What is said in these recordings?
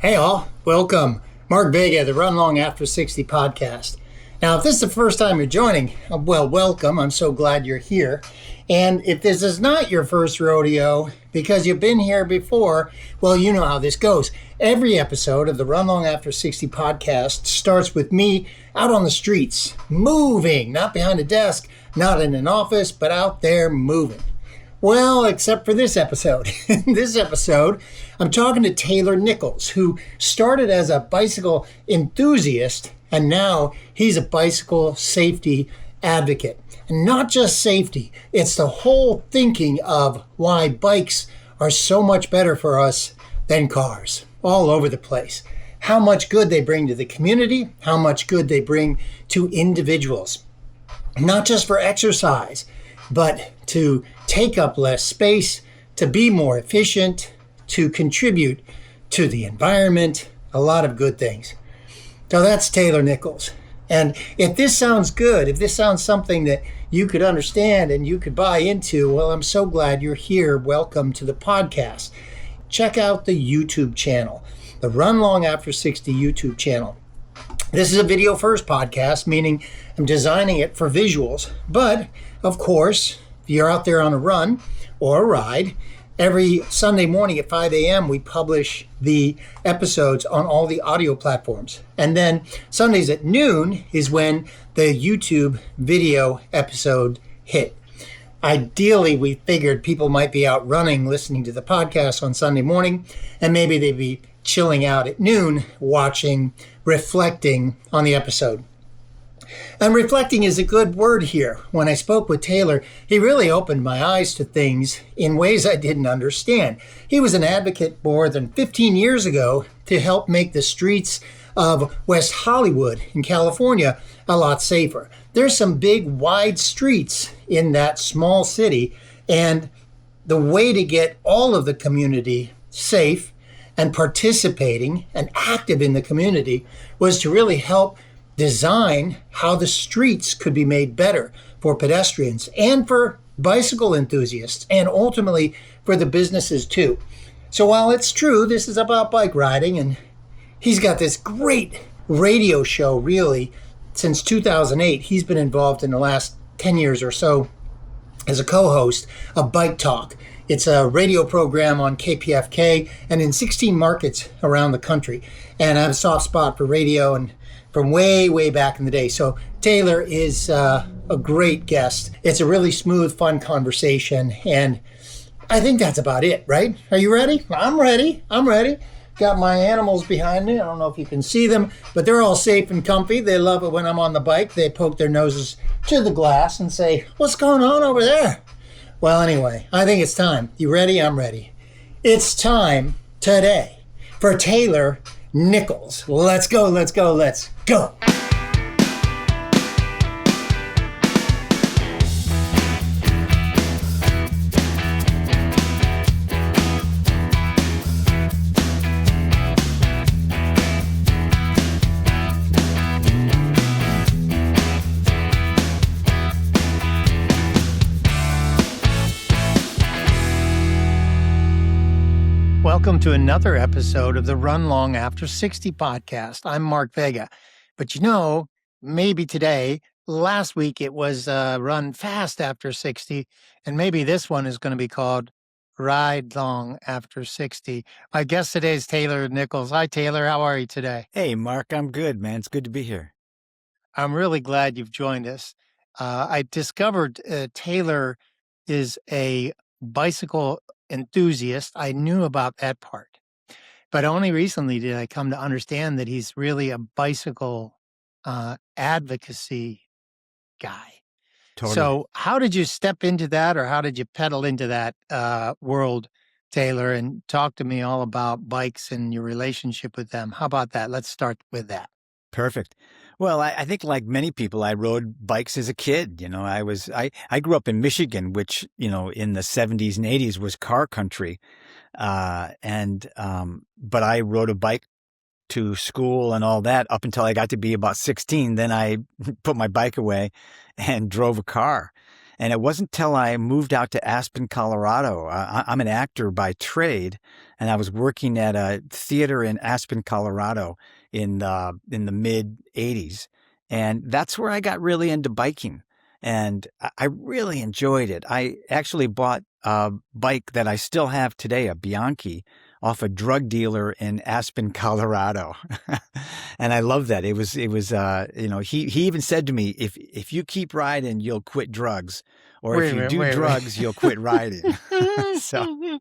Hey all, welcome. Mark Vega, the Run Long After 60 podcast. Now, if this is the first time you're joining, well, welcome. I'm so glad you're here. And if this is not your first rodeo because you've been here before, well, you know how this goes. Every episode of the Run Long After 60 podcast starts with me out on the streets, moving, not behind a desk, not in an office, but out there moving. Well, except for this episode. In this episode, I'm talking to Taylor Nichols, who started as a bicycle enthusiast, and now he's a bicycle safety advocate. And not just safety, it's the whole thinking of why bikes are so much better for us than cars, all over the place. How much good they bring to the community, how much good they bring to individuals. Not just for exercise, but to take up less space, to be more efficient, to contribute to the environment, a lot of good things. So that's Taylor Nichols. And if this sounds good, if this sounds something that you could understand and you could buy into, well, I'm so glad you're here. Welcome to the podcast. Check out the YouTube channel, the Run Long After 60 YouTube channel. This is a video first podcast, meaning I'm designing it for visuals. But of course, if you're out there on a run or a ride, every Sunday morning at 5 a.m. we publish the episodes on all the audio platforms. And then Sundays at noon is when the YouTube video episode hit. Ideally, we figured people might be out running, listening to the podcast on Sunday morning, and maybe they'd be chilling out at noon, watching, reflecting on the episode. And reflecting is a good word here. When I spoke with Taylor, he really opened my eyes to things in ways I didn't understand. He was an advocate more than 15 years ago to help make the streets of West Hollywood in California a lot safer. There's some big, wide streets in that small city, and the way to get all of the community safe and participating and active in the community was to really help design how the streets could be made better for pedestrians and for bicycle enthusiasts and ultimately for the businesses too. So while it's true, this is about bike riding, and he's got this great radio show really since 2008. He's been involved in the last 10 years or so as a co-host of Bike Talk. It's a radio program on KPFK and in 16 markets around the country. And I have a soft spot for radio and from way, way back in the day. So Taylor is a great guest. It's a really smooth, fun conversation. And I think that's about it, right? Are you ready? I'm ready. Got my animals behind me. I don't know if you can see them, but they're all safe and comfy. They love it when I'm on the bike. They poke their noses to the glass and say, "What's going on over there?" Well, anyway, I think it's time. You ready? I'm ready. It's time today for Taylor Nichols. Let's go. Welcome to another episode of the Run Long After 60 podcast. I'm Mark Vega. But you know, maybe today, last week it was Run Fast After 60, and maybe this one is going to be called Ride Long After 60. My guest today is Taylor Nichols. Hi, Taylor. How are you today? Hey, Mark. I'm good, man. It's good to be here. I'm really glad you've joined us. I discovered Taylor is a bicycle enthusiast. I knew about that part, but only recently did I come to understand that he's really a bicycle advocacy guy. Totally. So how did you step into that, or how did you pedal into that world, Taylor? And talk to me all about bikes and your relationship with them. How about that? Let's start with that. Perfect. Well, I think like many people, I rode bikes as a kid. You know, I grew up in Michigan, which, you know, in the 70s and 80s was car country. But I rode a bike to school and all that up until I got to be about 16. Then I put my bike away and drove a car. And it wasn't till I moved out to Aspen, Colorado. I'm an actor by trade, and I was working at a theater in Aspen, Colorado in the mid '80s, and that's where I got really into biking. And I really enjoyed it. I actually bought a bike that I still have today, a Bianchi, off a drug dealer in Aspen, Colorado. And I love that. He even said to me, if you keep riding, you'll quit drugs. Or if you do drugs, you'll quit riding. So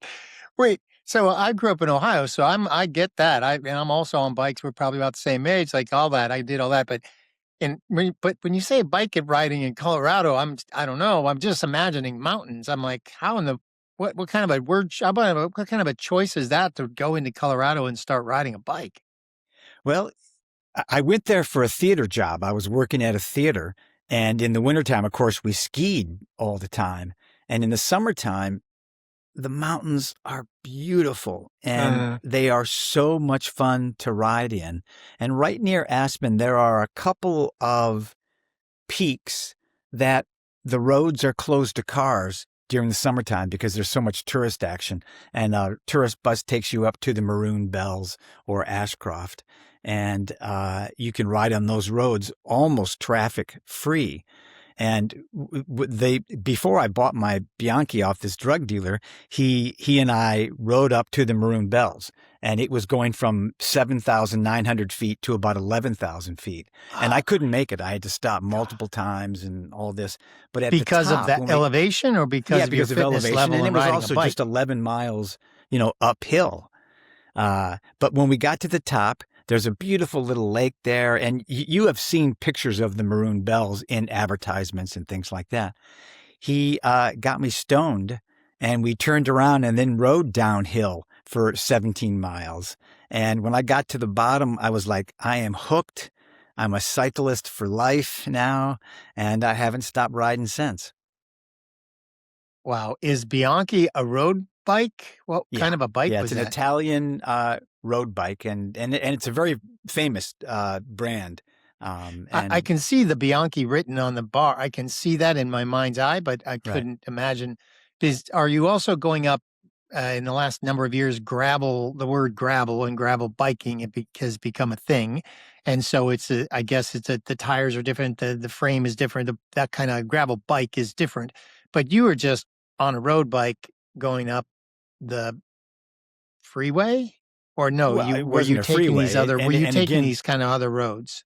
Wait, so I grew up in Ohio, so I get that. And I'm also on bikes. We're probably about the same age, like all that. I did all that, but when you say bike riding in Colorado, I don't know. I'm just imagining mountains. I'm like, how in the what kind of a word? What kind of a choice is that to go into Colorado and start riding a bike? well, I went there for a theater job. I was working at a theater. And in the wintertime, of course, we skied all the time. And in the summertime, the mountains are beautiful and they are so much fun to ride in. And right near Aspen, there are a couple of peaks that the roads are closed to cars during the summertime because there's so much tourist action. And a tourist bus takes you up to the Maroon Bells or Ashcroft. And you can ride on those roads almost traffic free. And before I bought my Bianchi off this drug dealer, he and I rode up to the Maroon Bells, and it was going from 7,900 feet to about 11,000 feet. And I couldn't make it. I had to stop multiple times and all this. But at because the top, of that elevation, or because of your fitness level, and it was riding also a bike? just 11 miles, uphill. But when we got to the top, there's a beautiful little lake there, and you have seen pictures of the Maroon Bells in advertisements and things like that. He got me stoned, and we turned around and then rode downhill for 17 miles. And when I got to the bottom, I was like, I am hooked. I'm a cyclist for life now, and I haven't stopped riding since. Wow. Is Bianchi a road bike? What kind of a bike was it's an that? Italian road bike, and it's a very famous brand. And I can see the Bianchi written on the bar. I can see that in my mind's eye, but I couldn't imagine. Are you also going up in the last number of years, the word gravel and gravel biking has become a thing. And so I guess the tires are different. The frame is different. That kind of gravel bike is different, but you were just on a road bike going up the freeway, or no? Well, were you taking freeway. These kind of other roads?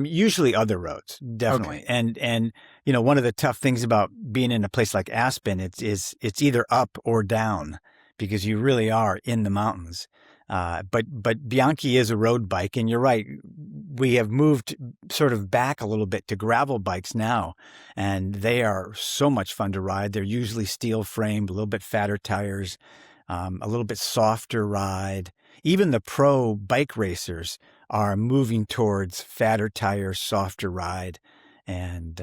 Usually other roads, definitely. Okay. And one of the tough things about being in a place like Aspen, it's either up or down because you really are in the mountains. But Bianchi is a road bike, and you're right. We have moved sort of back a little bit to gravel bikes now, and they are so much fun to ride. They're usually steel framed, a little bit fatter tires, a little bit softer ride. Even the pro bike racers are moving towards fatter tires, softer ride. And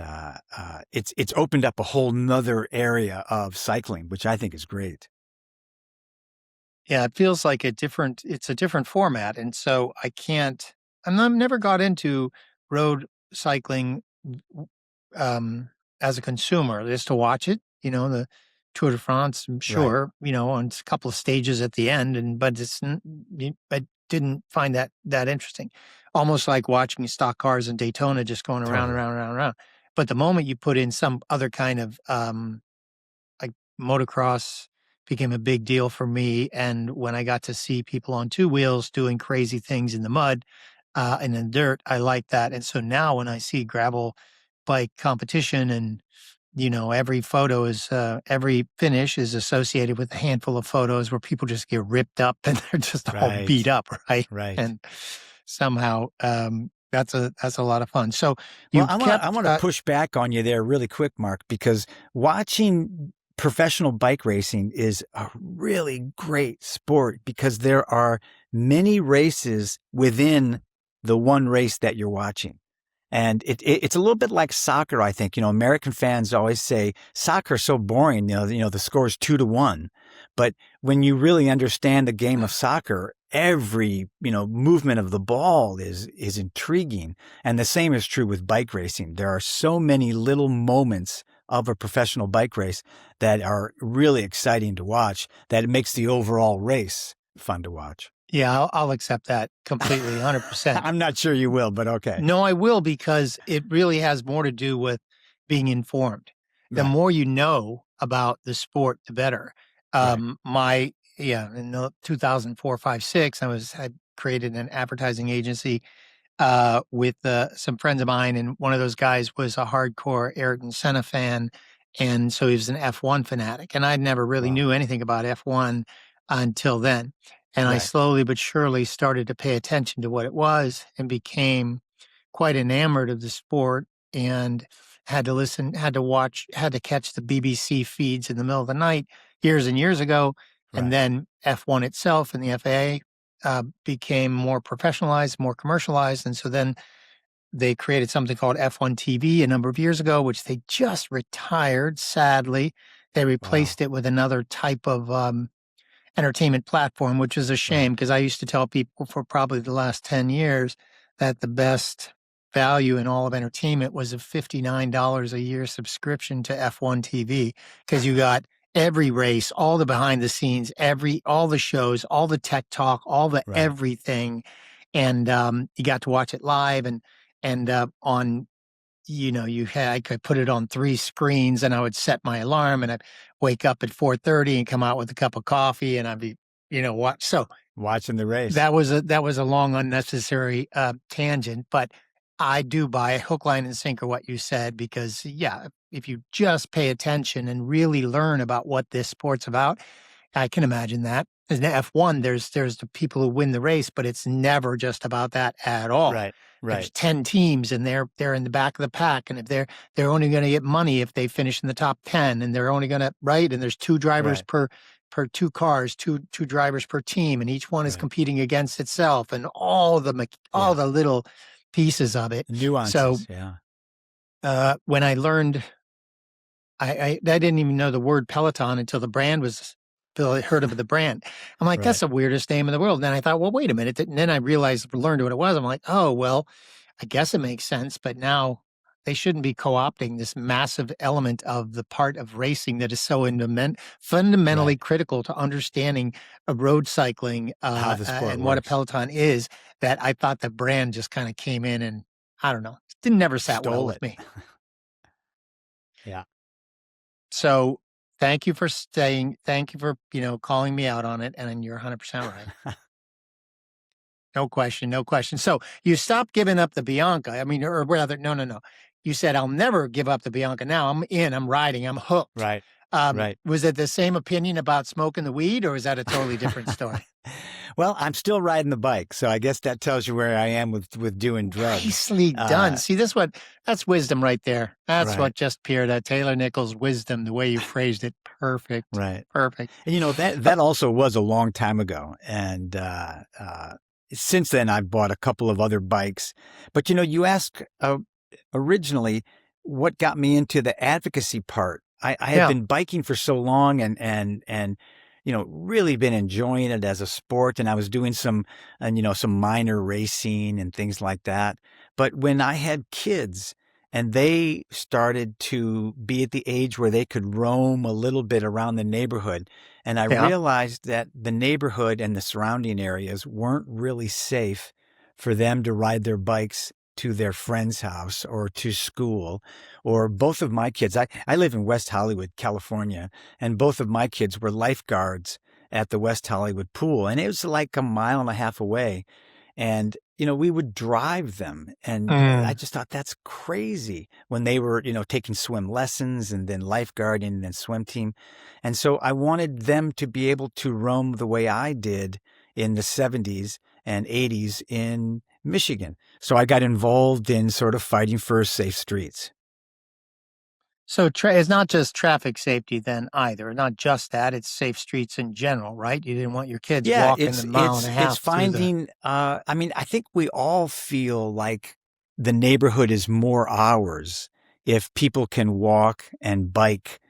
it's opened up a whole nother area of cycling, which I think is great. Yeah, it feels like it's a different format. And so I've never got into road cycling as a consumer, just to watch it, the Tour de France, I'm sure, on a couple of stages at the end, but I didn't find that interesting. Almost like watching stock cars in Daytona just going around and around and around and around. But the moment you put in some other kind of like motocross became a big deal for me. And when I got to see people on two wheels doing crazy things in the mud and in the dirt, I like that. And so now when I see gravel bike competition and every finish is associated with a handful of photos where people just get ripped up and they're just all beat up, right? Right. And somehow that's a lot of fun. So I want to push back on you there really quick, Mark, because watching professional bike racing is a really great sport because there are many races within the one race that you're watching. And it's a little bit like soccer, I think. American fans always say soccer's so boring. The score is 2-1. But when you really understand the game of soccer, every movement of the ball is intriguing. And the same is true with bike racing. There are so many little moments of a professional bike race that are really exciting to watch, that it makes the overall race fun to watch. Yeah, I'll accept that completely, 100%. I'm not sure you will, but okay. No, I will, because it really has more to do with being informed. The Right. more you know about the sport, the better. In the 2004, 5, 6, I created an advertising agency with some friends of mine, and one of those guys was a hardcore Ayrton Senna fan, and so he was an F1 fanatic, and I never really Wow. knew anything about F1 until then. And I Right. slowly but surely started to pay attention to what it was and became quite enamored of the sport, and had to listen, had to watch, had to catch the BBC feeds in the middle of the night years and years ago. And Right. then F1 itself and the FAA became more professionalized, more commercialized. And so then they created something called F1 TV a number of years ago, which they just retired, sadly. They replaced it with another type of entertainment platform, which is a shame, because I used to tell people for probably the last 10 years that the best value in all of entertainment was a $59 a year subscription to F1 TV, because you got every race, all the behind the scenes, all the shows, all the tech talk, all the everything. And you got to watch it live, and on, I could put it on 3 screens, and I would set my alarm, and I'd wake up at 4:30 and come out with a cup of coffee, and I'd be, watch. So watching the race. that was a long, unnecessary tangent, but I do buy hook, line, and sinker what you said, because if you just pay attention and really learn about what this sport's about, I can imagine that. As an F1, there's the people who win the race, but it's never just about that at all. Right. There's 10 teams, and they're in the back of the pack, and if they're only going to get money if they finish in the top 10, and they're only going to and there's 2 drivers per 2 cars, two drivers per team, and each one is competing against itself, and all the little pieces of it. Nuances. So when I learned, I didn't even know the word Peloton until the brand was. Heard of the brand. I'm like, that's the weirdest name in the world. And then I thought, well, wait a minute. And then I learned what it was. I'm like, oh, well, I guess it makes sense. But now they shouldn't be co-opting this massive element of the part of racing that is so fundamentally critical to understanding road cycling how the sport and works. what a Peloton is, that I thought the brand just kind of came in and, I don't know, never sat well with me. Yeah. So thank you for staying. Thank you for, calling me out on it. And you're 100% right. No question. So you stopped giving up the Bianca. I mean, or rather, no. You said, I'll never give up the Bianca. Now I'm in, I'm riding, I'm hooked. Right. Was it the same opinion about smoking the weed, or is that a totally different story? Well, I'm still riding the bike, so I guess that tells you where I am with doing drugs. Nicely done. See, that's wisdom right there. That's what just appeared. Taylor Nichols' wisdom, the way you phrased it. Perfect. Right. Perfect. And that also was a long time ago. And since then, I've bought a couple of other bikes. But, you asked originally what got me into the advocacy part. I had been biking for so long and really been enjoying it as a sport. And I was doing some minor racing and things like that. But when I had kids and they started to be at the age where they could roam a little bit around the neighborhood, and I realized that the neighborhood and the surrounding areas weren't really safe for them to ride their bikes to their friend's house or to school, or both of my kids. I live in West Hollywood, California, and both of my kids were lifeguards at the West Hollywood pool. And it was like 1.5 miles away. And, we would drive them. And I just thought that's crazy when they were, taking swim lessons and then lifeguarding and then swim team. And so I wanted them to be able to roam the way I did in the 70s and 80s in Michigan. So I got involved in sort of fighting for safe streets. So it's not just traffic safety then either. Not just that, it's safe streets in general, right? You didn't want your kids walking a mile and a half. It's finding, I think we all feel like the neighborhood is more ours if people can walk and bike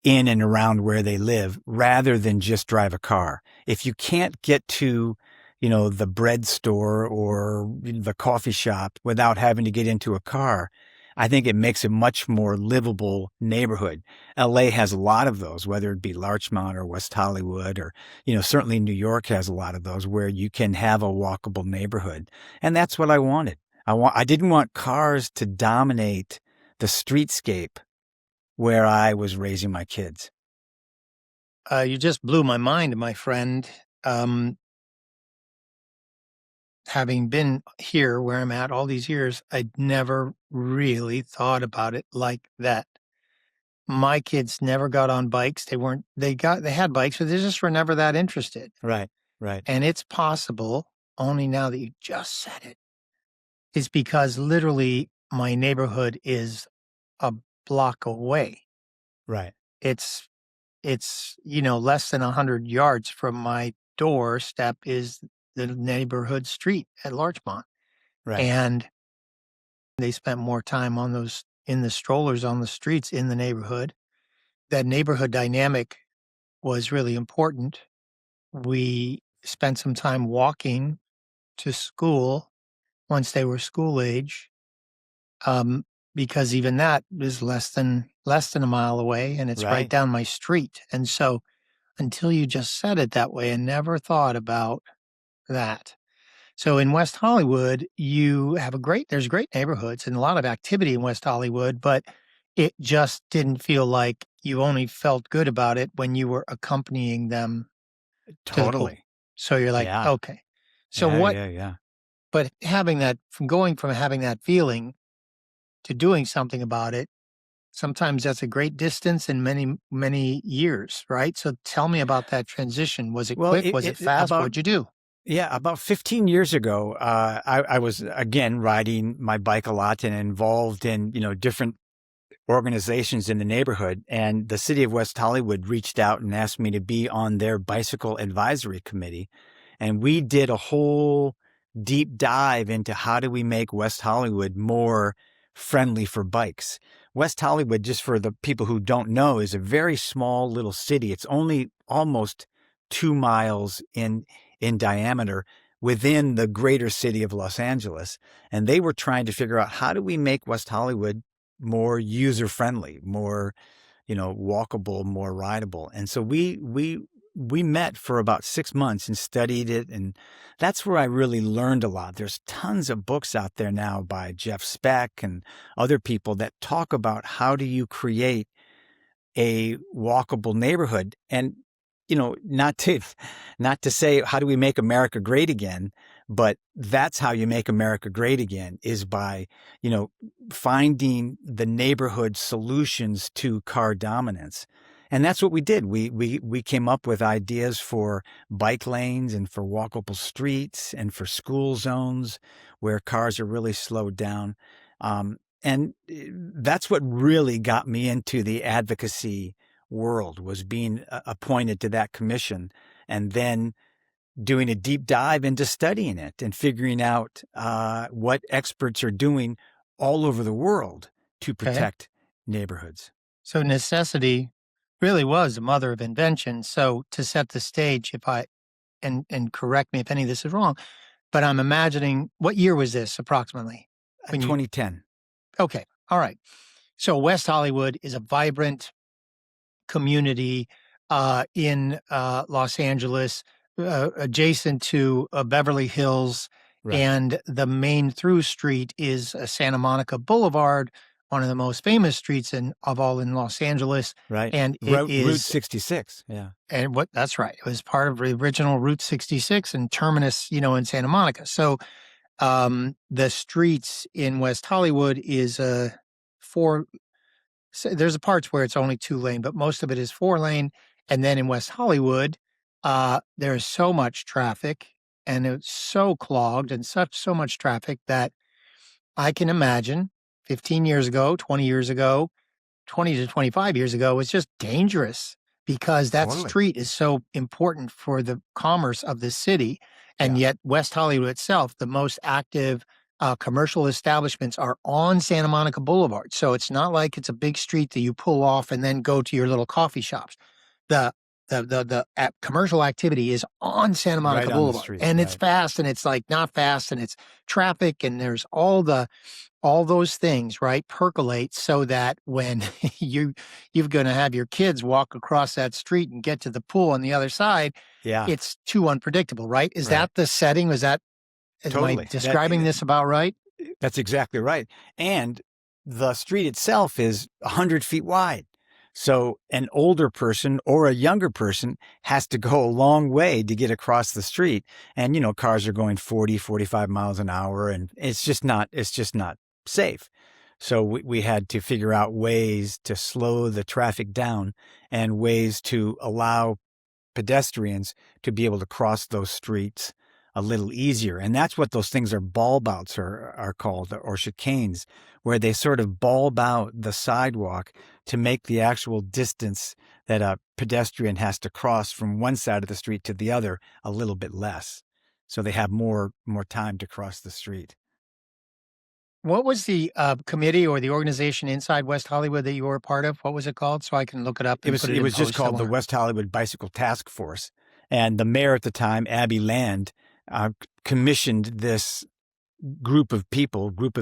in and around where they live rather than just drive a car. If you can't get to the bread store or the coffee shop without having to get into a car, I think it makes a much more livable neighborhood. LA has a lot of those, whether it be Larchmont or West Hollywood, or, certainly New York has a lot of those where you can have a walkable neighborhood. And that's what I wanted. I didn't want cars to dominate the streetscape where I was raising my kids. You just blew my mind, my friend. Having been here where I'm at all these years, I'd never really thought about it like that. My kids never got on bikes. They had bikes, but they just were never that interested. Right, right. And it's possible, only now that you just said it, is because literally my neighborhood is a block away. Right. It's less than 100 yards from my doorstep is the neighborhood street at Larchmont. Right. And they spent more time in the strollers on the streets in the neighborhood. That neighborhood dynamic was really important. We spent some time walking to school once they were school age, because even that is less than a mile away, and it's right down my street. And so until you just said it that way, I never thought about that. So in West Hollywood, there's great neighborhoods and a lot of activity in West Hollywood, but it just didn't feel like you only felt good about it when you were accompanying them. Totally. So you're like, yeah. Okay. So what? Yeah. But going from having that feeling to doing something about it, sometimes that's a great distance in many, many years, right? So tell me about that transition. Was it quick? Was it fast? What'd you do? Yeah, about 15 years ago, I was, again, riding my bike a lot and involved in, different organizations in the neighborhood. And the city of West Hollywood reached out and asked me to be on their bicycle advisory committee. And we did a whole deep dive into how do we make West Hollywood more friendly for bikes. West Hollywood, just for the people who don't know, is a very small little city. It's only almost 2 miles in diameter within the greater city of Los Angeles. And they were trying to figure out, how do we make West Hollywood more user-friendly, more, walkable, more rideable. And so we met for about 6 months and studied it. And that's where I really learned a lot. There's tons of books out there now by Jeff Speck and other people that talk about how do you create a walkable neighborhood. And not to say how do we make America great again, but that's how you make America great again, is by, finding the neighborhood solutions to car dominance. And that's what we did. We came up with ideas for bike lanes and for walkable streets and for school zones where cars are really slowed down. And that's what really got me into the advocacy world, was being appointed to that commission and then doing a deep dive into studying it and figuring out what experts are doing all over the world to protect neighborhoods. So necessity really was the mother of invention. So to set the stage, and correct me if any of this is wrong, but I'm imagining, what year was this approximately? 2010. Okay. All right. So West Hollywood is a vibrant community in Los Angeles, adjacent to Beverly Hills. Right. And the main through street is Santa Monica Boulevard, one of the most famous streets of all in Los Angeles. Right. And Route 66. Yeah. And that's right. It was part of the original Route 66 and terminus, in Santa Monica. So the streets in West Hollywood is there's a parts where it's only 2-lane, but most of it is 4-lane. And then in West Hollywood, there's so much traffic, and it's so clogged and so much traffic that I can imagine 15 years ago, 20 years ago, 20 to 25 years ago, was just dangerous, because that street is so important for the commerce of the city. And yet West Hollywood itself, the most active commercial establishments are on Santa Monica Boulevard. So it's not like it's a big street that you pull off and then go to your little coffee shops. The commercial activity is on Santa Monica Right on the Boulevard, street, and it's right. fast, and it's like not fast, and it's traffic, and there's all those things, right, percolate so that when you're going to have your kids walk across that street and get to the pool on the other side, Yeah, it's too unpredictable, right? Is right. that the setting? Am I Totally. describing this about right? That's exactly right. And the street itself is 100 feet wide. So an older person or a younger person has to go a long way to get across the street. And, cars are going 40, 45 miles an hour, and it's just not safe. So we had to figure out ways to slow the traffic down and ways to allow pedestrians to be able to cross those streets a little easier. And that's what those things are, bulb outs are called, or chicanes, where they sort of bulb out the sidewalk to make the actual distance that a pedestrian has to cross from one side of the street to the other a little bit less. So they have more time to cross the street. What was the committee or the organization inside West Hollywood that you were a part of? What was it called? So I can look it up and put it in It was just post called the somewhere. West Hollywood Bicycle Task Force. And the mayor at the time, Abby Land, commissioned this group of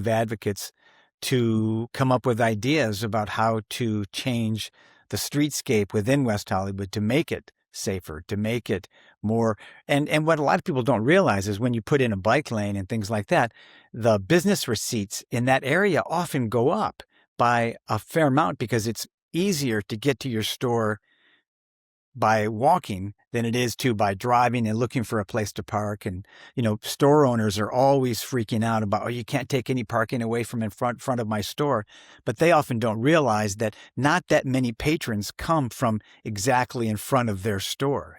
advocates to come up with ideas about how to change the streetscape within West Hollywood to make it safer, to make it more. And what a lot of people don't realize is when you put in a bike lane and things like that, the business receipts in that area often go up by a fair amount because it's easier to get to your store by walking than it is by driving and looking for a place to park. And, store owners are always freaking out about, you can't take any parking away from in front of my store. But they often don't realize that not that many patrons come from exactly in front of their store.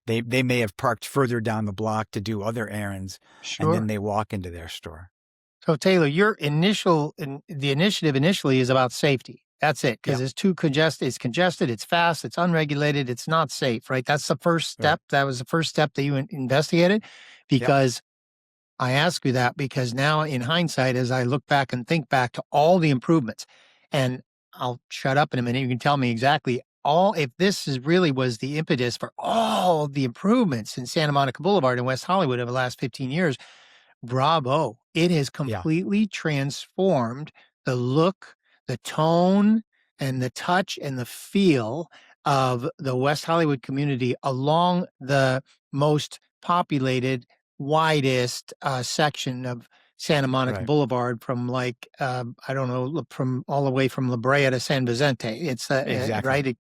They may have parked further down the block to do other errands, and then they walk into their store. So Taylor, the initiative initially is about safety. That's it, because it's too congested. It's congested. It's fast. It's unregulated. It's not safe, right? That's the first step. Right. That was the first step that you investigated, because I ask you that because now in hindsight, as I look back and think back to all the improvements, and I'll shut up in a minute. You can tell me exactly if this was the impetus for all the improvements in Santa Monica Boulevard and West Hollywood over the last 15 years. Bravo. It has completely transformed the look, the tone, and the touch and the feel of the West Hollywood community along the most populated, widest section of Santa Monica Boulevard, from from all the way from La Brea to San Vicente. It's exactly right.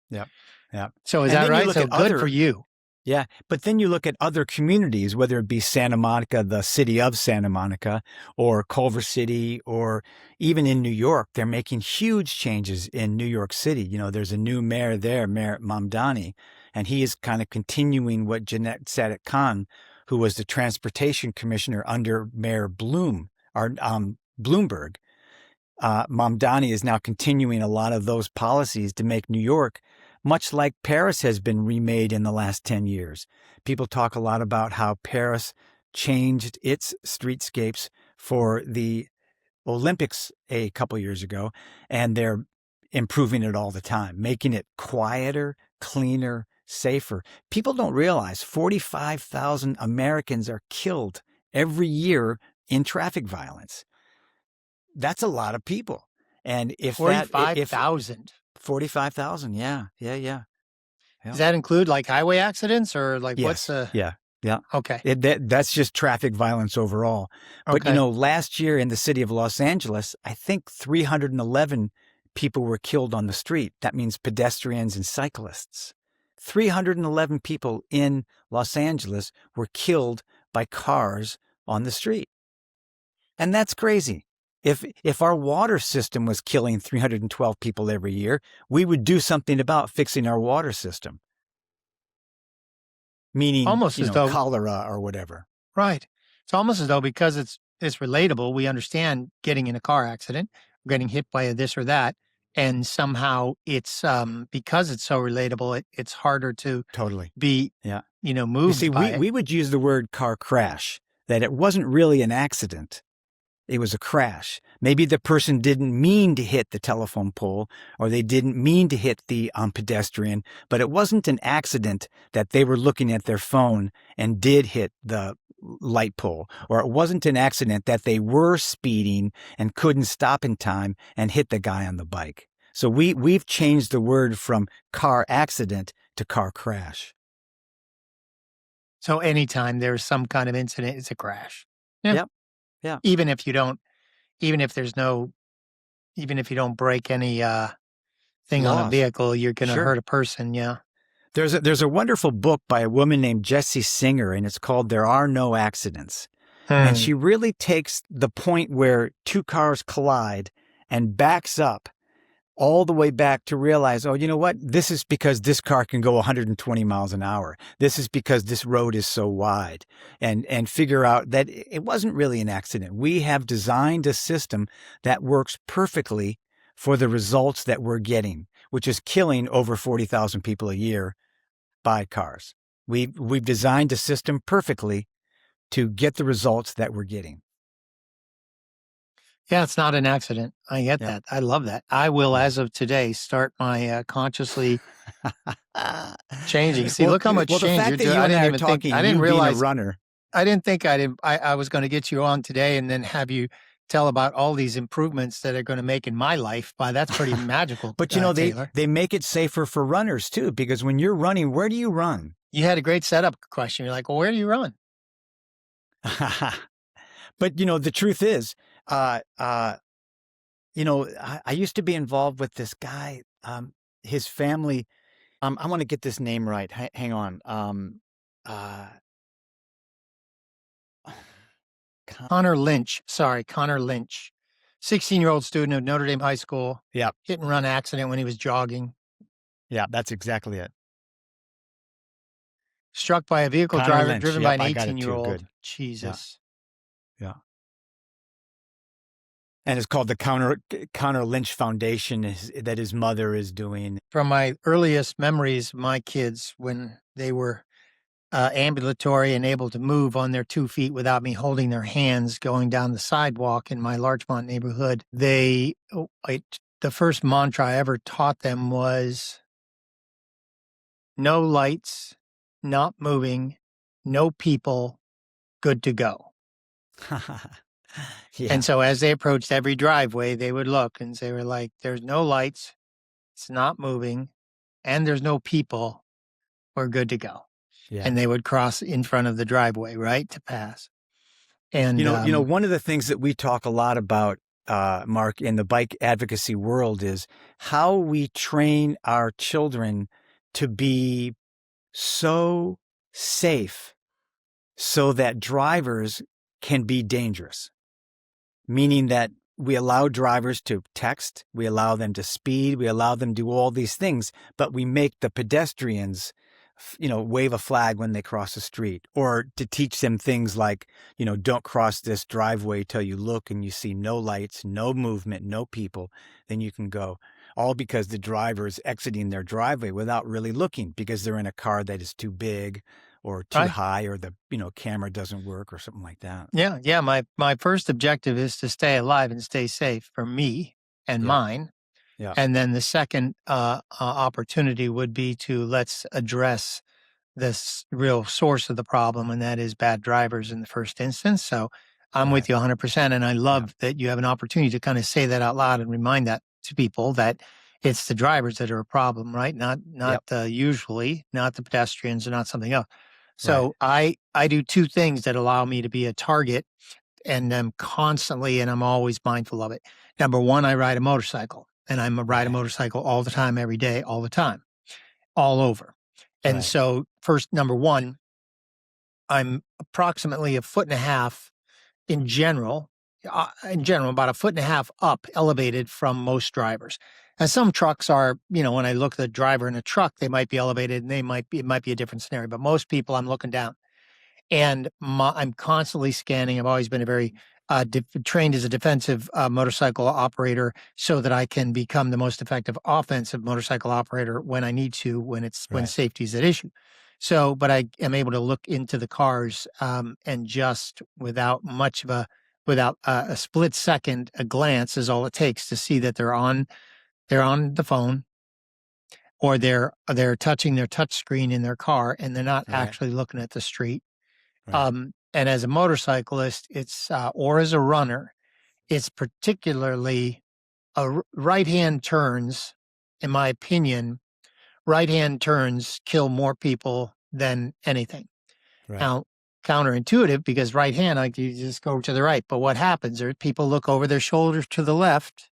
Yeah. So is that right? So good for you. Yeah. But then you look at other communities, whether it be Santa Monica, the city of Santa Monica, or Culver City, or even in New York. They're making huge changes in New York City. There's a new mayor there, Mayor Mamdani, and he is kind of continuing what Jeanette Sadik Khan, who was the transportation commissioner under Mayor Bloomberg. Mamdani is now continuing a lot of those policies to make New York much like Paris has been remade in the last 10 years. People talk a lot about how Paris changed its streetscapes for the Olympics a couple years ago, and they're improving it all the time, making it quieter, cleaner, safer. People don't realize 45,000 Americans are killed every year in traffic violence. That's a lot of people. And if 45,000. 45,000, yeah. Does that include like highway accidents or like what's Yeah. Okay. That's just traffic violence overall. But, last year in the city of Los Angeles, I think 311 people were killed on the street. That means pedestrians and cyclists. 311 people in Los Angeles were killed by cars on the street. And that's crazy. If our water system was killing 312 people every year, we would do something about fixing our water system. Meaning, almost as though cholera or whatever. Right. It's almost as though because it's relatable, we understand getting in a car accident, getting hit by a this or that, and somehow it's because it's so relatable, it's harder to be moved. You see, we would use the word car crash, that it wasn't really an accident. it was a crash. Maybe the person didn't mean to hit the telephone pole, or they didn't mean to hit the pedestrian, but it wasn't an accident that they were looking at their phone and did hit the light pole, or it wasn't an accident that they were speeding and couldn't stop in time and hit the guy on the bike. So we've changed the word from car accident to car crash. So anytime there's some kind of incident, it's a crash. Yeah. Yep. Yeah. Even if you don't break any thing on a Laws. vehicle, you're going to Sure. hurt a person. Yeah. There's a wonderful book by a woman named Jessie Singer, and it's called There Are No Accidents. And she really takes the point where two cars collide and backs up all the way back to realize, oh, you know what? This is because this car can go 120 miles an hour. This is because this road is so wide, and figure out that it wasn't really an accident. We have designed a system that works perfectly for the results that we're getting, which is killing over 40,000 people a year by cars. We've designed a system perfectly to get the results that we're getting. Yeah, it's not an accident. I get that. I love that. I will, as of today, start my consciously changing. See, look how much change the fact you're that doing. you I and I didn't are even talking, think. I didn't you realize. being a runner. I didn't think I was going to get you on today and then have you tell about all these improvements that are going to make in my life. That's pretty magical. But you know, Taylor. they make it safer for runners too, because when you're running, where do you run? You had a great setup question. You're like, well, where do you run? But you know, the truth is, you know, I used to be involved with this guy, his family. I want to get this name right. Hang on. Connor Lynch. Sorry, Connor Lynch. 16-year-old student of Notre Dame High School. Yeah. Hit and run accident when he was jogging. Yeah, that's exactly it. Struck by a vehicle Connor driver Lynch. driven Yep, by an I got it too. 18-year-old. Good. Jesus. Yeah. And it's called the Connor Lynch Foundation that his mother is doing. From my earliest memories, my kids, when they were ambulatory and able to move on their 2 feet without me holding their hands going down the sidewalk in my Larchmont neighborhood, the first mantra I ever taught them was no lights, not moving, no people, good to go. Yeah. And so as they approached every driveway, they would look and they were like, there's no lights, it's not moving, and there's no people, we're good to go. Yeah. And they would cross in front of the driveway, right, to pass. And you know, one of the things that we talk a lot about, Mark, in the bike advocacy world is how we train our children to be so safe so that drivers can be dangerous. Meaning that we allow drivers to text, we allow them to speed, we allow them to do all these things, but we make the pedestrians, you know, wave a flag when they cross the street, or to teach them things like, you know, don't cross this driveway till you look and you see no lights, no movement, no people, then you can go. All because the driver is exiting their driveway without really looking because they're in a car that is too big or too high, or the, you know, camera doesn't work or something like that. Yeah. Yeah. My first objective is to stay alive and stay safe for me and mine. Yeah. And then the second opportunity would be to let's address this real source of the problem, and that is bad drivers in the first instance. So I'm with you 100%. And I love that you have an opportunity to kind of say that out loud and remind that to people that it's the drivers that are a problem, right? Not usually, not the pedestrians or not something else. So I do two things that allow me to be a target, and I'm constantly, and I'm always mindful of it. Number one, I ride a motorcycle, and I'm a ride a motorcycle all the time, every day, all the time, all over. And so first, number one, I'm approximately 1.5 feet in general, about 1.5 feet up, elevated from most drivers. And some trucks are, you know, when I look at the driver in a truck, they might be elevated and it might be a different scenario, but most people I'm looking down. And I'm constantly scanning. I've always been a very trained as a defensive motorcycle operator so that I can become the most effective offensive motorcycle operator when I need to, when safety is at issue. So, but I am able to look into the cars and just without much of a without a split second, a glance is all it takes to see that they're on the phone, or they're touching their touch screen in their car, and they're not Right. actually looking at the street. Right. And as a motorcyclist, or as a runner, it's particularly right-hand turns, in my opinion, right-hand turns kill more people than anything. Right. Now, counterintuitive, because right hand, like, you just go to the right. But what happens is people look over their shoulders to the left.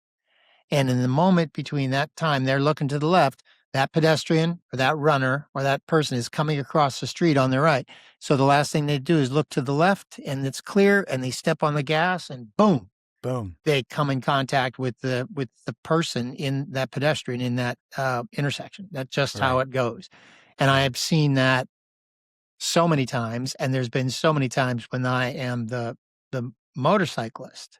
And in the moment between that time they're looking to the left, that pedestrian or that runner or that person is coming across the street on their right. So the last thing they do is look to the left, and it's clear, and they step on the gas, and boom, Boom. they come in contact with the person in that pedestrian in that intersection. That's just how Right. it goes. And I have seen that so many times, and there's been so many times when I am the motorcyclist,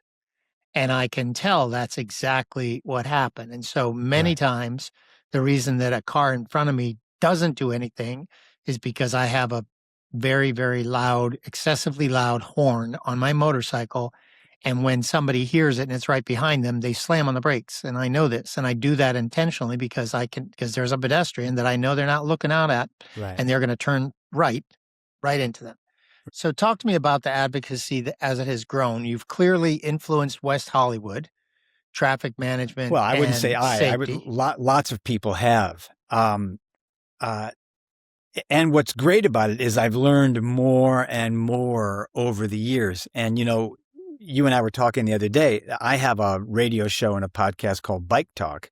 and I can tell that's exactly what happened. And so many Right. times, the reason that a car in front of me doesn't do anything is because I have a very, very loud, excessively loud horn on my motorcycle. And when somebody hears it and it's right behind them, they slam on the brakes. And I know this, and I do that intentionally because because there's a pedestrian that I know they're not looking out at, Right. and they're going to turn right into them. So talk to me about the advocacy as it has grown. You've clearly influenced West Hollywood, traffic management, Well, I wouldn't say and I would, safety. lots of people have. Uh, and what's great about it is I've learned more and more over the years. And, you and I were talking the other day. I have a radio show and a podcast called Bike Talk.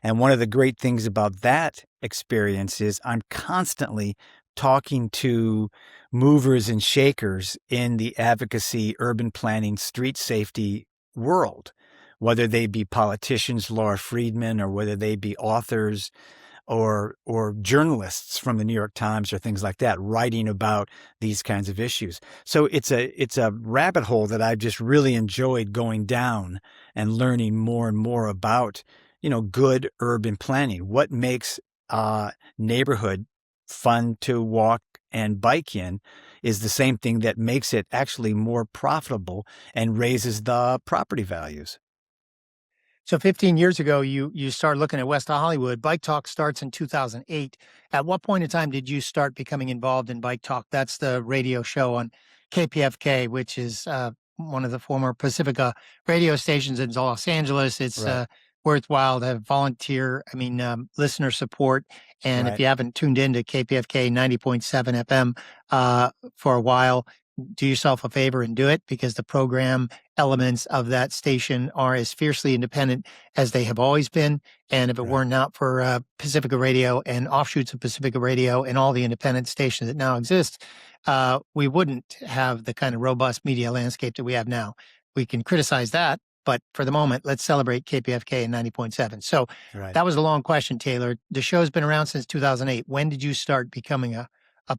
And one of the great things about that experience is I'm constantly talking to movers and shakers in the advocacy, urban planning, street safety world, whether they be politicians, Laura Friedman, or whether they be authors or journalists from the New York Times or things like that, writing about these kinds of issues. So it's a rabbit hole that I've just really enjoyed going down and learning more and more about, good urban planning. What makes a neighborhood fun to walk and bike in is the same thing that makes it actually more profitable and raises the property values. So 15 years ago, you started looking at West Hollywood. Bike Talk starts in 2008. At what point in time did you start becoming involved in Bike Talk? That's the radio show on KPFK, which is one of the former Pacifica radio stations in Los Angeles. It's Right. Worthwhile to have listener support. And if Right. you haven't tuned into KPFK 90.7 FM for a while, do yourself a favor and do it, because the program elements of that station are as fiercely independent as they have always been. And if it Right. were not for Pacifica Radio and offshoots of Pacifica Radio and all the independent stations that now exist, we wouldn't have the kind of robust media landscape that we have now. We can criticize that, but for the moment, let's celebrate KPFK and 90.7. So Right. that was a long question, Taylor. The show's been around since 2008. When did you start becoming a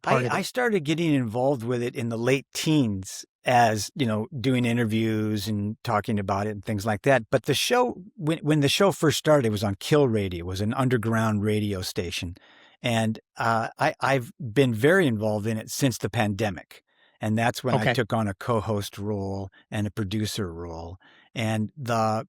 part of I it? started getting involved with it in the late teens as, doing interviews and talking about it and things like that. But the show, when the show first started, it was on Kill Radio. It was an underground radio station. And I've been very involved in it since the pandemic. And that's when I Okay. took on a co-host role and a producer role. And the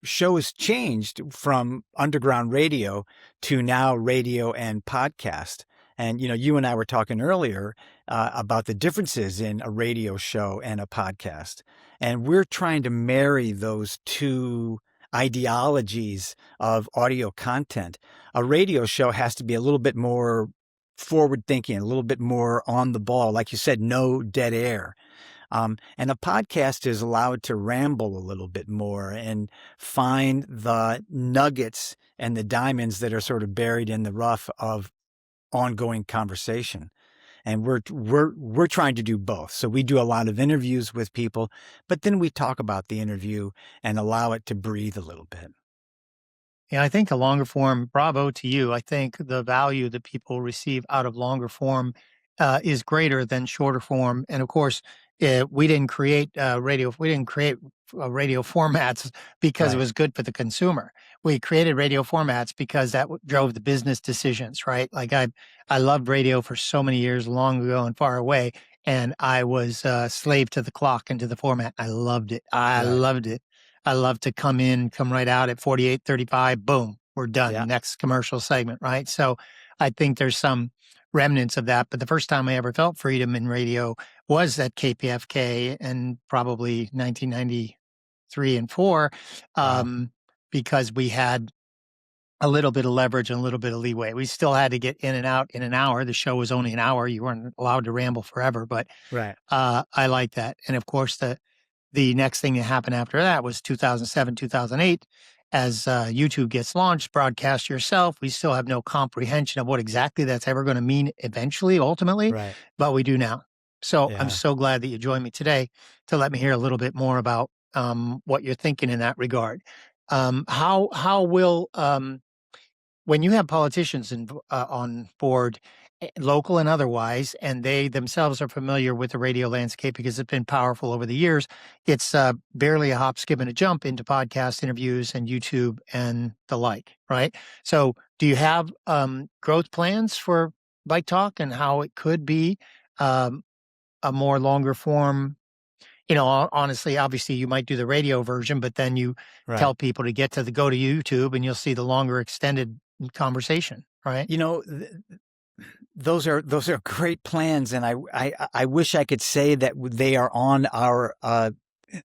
show has changed from underground radio to now radio and podcast. And, you and I were talking earlier about the differences in a radio show and a podcast. And we're trying to marry those two ideologies of audio content. A radio show has to be a little bit more forward thinking, a little bit more on the ball. Like you said, no dead air. And a podcast is allowed to ramble a little bit more and find the nuggets and the diamonds that are sort of buried in the rough of ongoing conversation. And we're trying to do both. So we do a lot of interviews with people, but then we talk about the interview and allow it to breathe a little bit. Yeah, I think the longer form, bravo to you. I think the value that people receive out of longer form is greater than shorter form. And of course, we didn't create radio. We didn't create radio formats because it Right. was good for the consumer. We created radio formats because that drove the business decisions, right? Like I loved radio for so many years, long ago and far away. and I was slave to the clock and to the format. I loved it. I Right. loved it. I love to come in, come right out at 48:35. Boom, we're done. Yeah. Next commercial segment, right? So I think there's some remnants of that. But the first time I ever felt freedom in radio was at KPFK and probably 1993 and 4, Wow. because we had a little bit of leverage and a little bit of leeway. We still had to get in and out in an hour. The show was only an hour. You weren't allowed to ramble forever, but Right. I like that. And of course, the next thing that happened after that was 2007, 2008. As YouTube gets launched, broadcast yourself. We still have no comprehension of what exactly that's ever going to mean eventually, ultimately, Right. but we do now. So I'm Yeah. so glad that you joined me today to let me hear a little bit more about what you're thinking in that regard. How will when you have politicians on board, local and otherwise, and they themselves are familiar with the radio landscape because it's been powerful over the years, it's barely a hop, skip, and a jump into podcast interviews and YouTube and the like, right? So, do you have growth plans for Bike Talk and how it could be um, a more longer form? Honestly, obviously, you might do the radio version, but then you Right. tell people to go to YouTube, and you'll see the longer extended conversation, right? Those are great plans, and I wish I could say that they are on our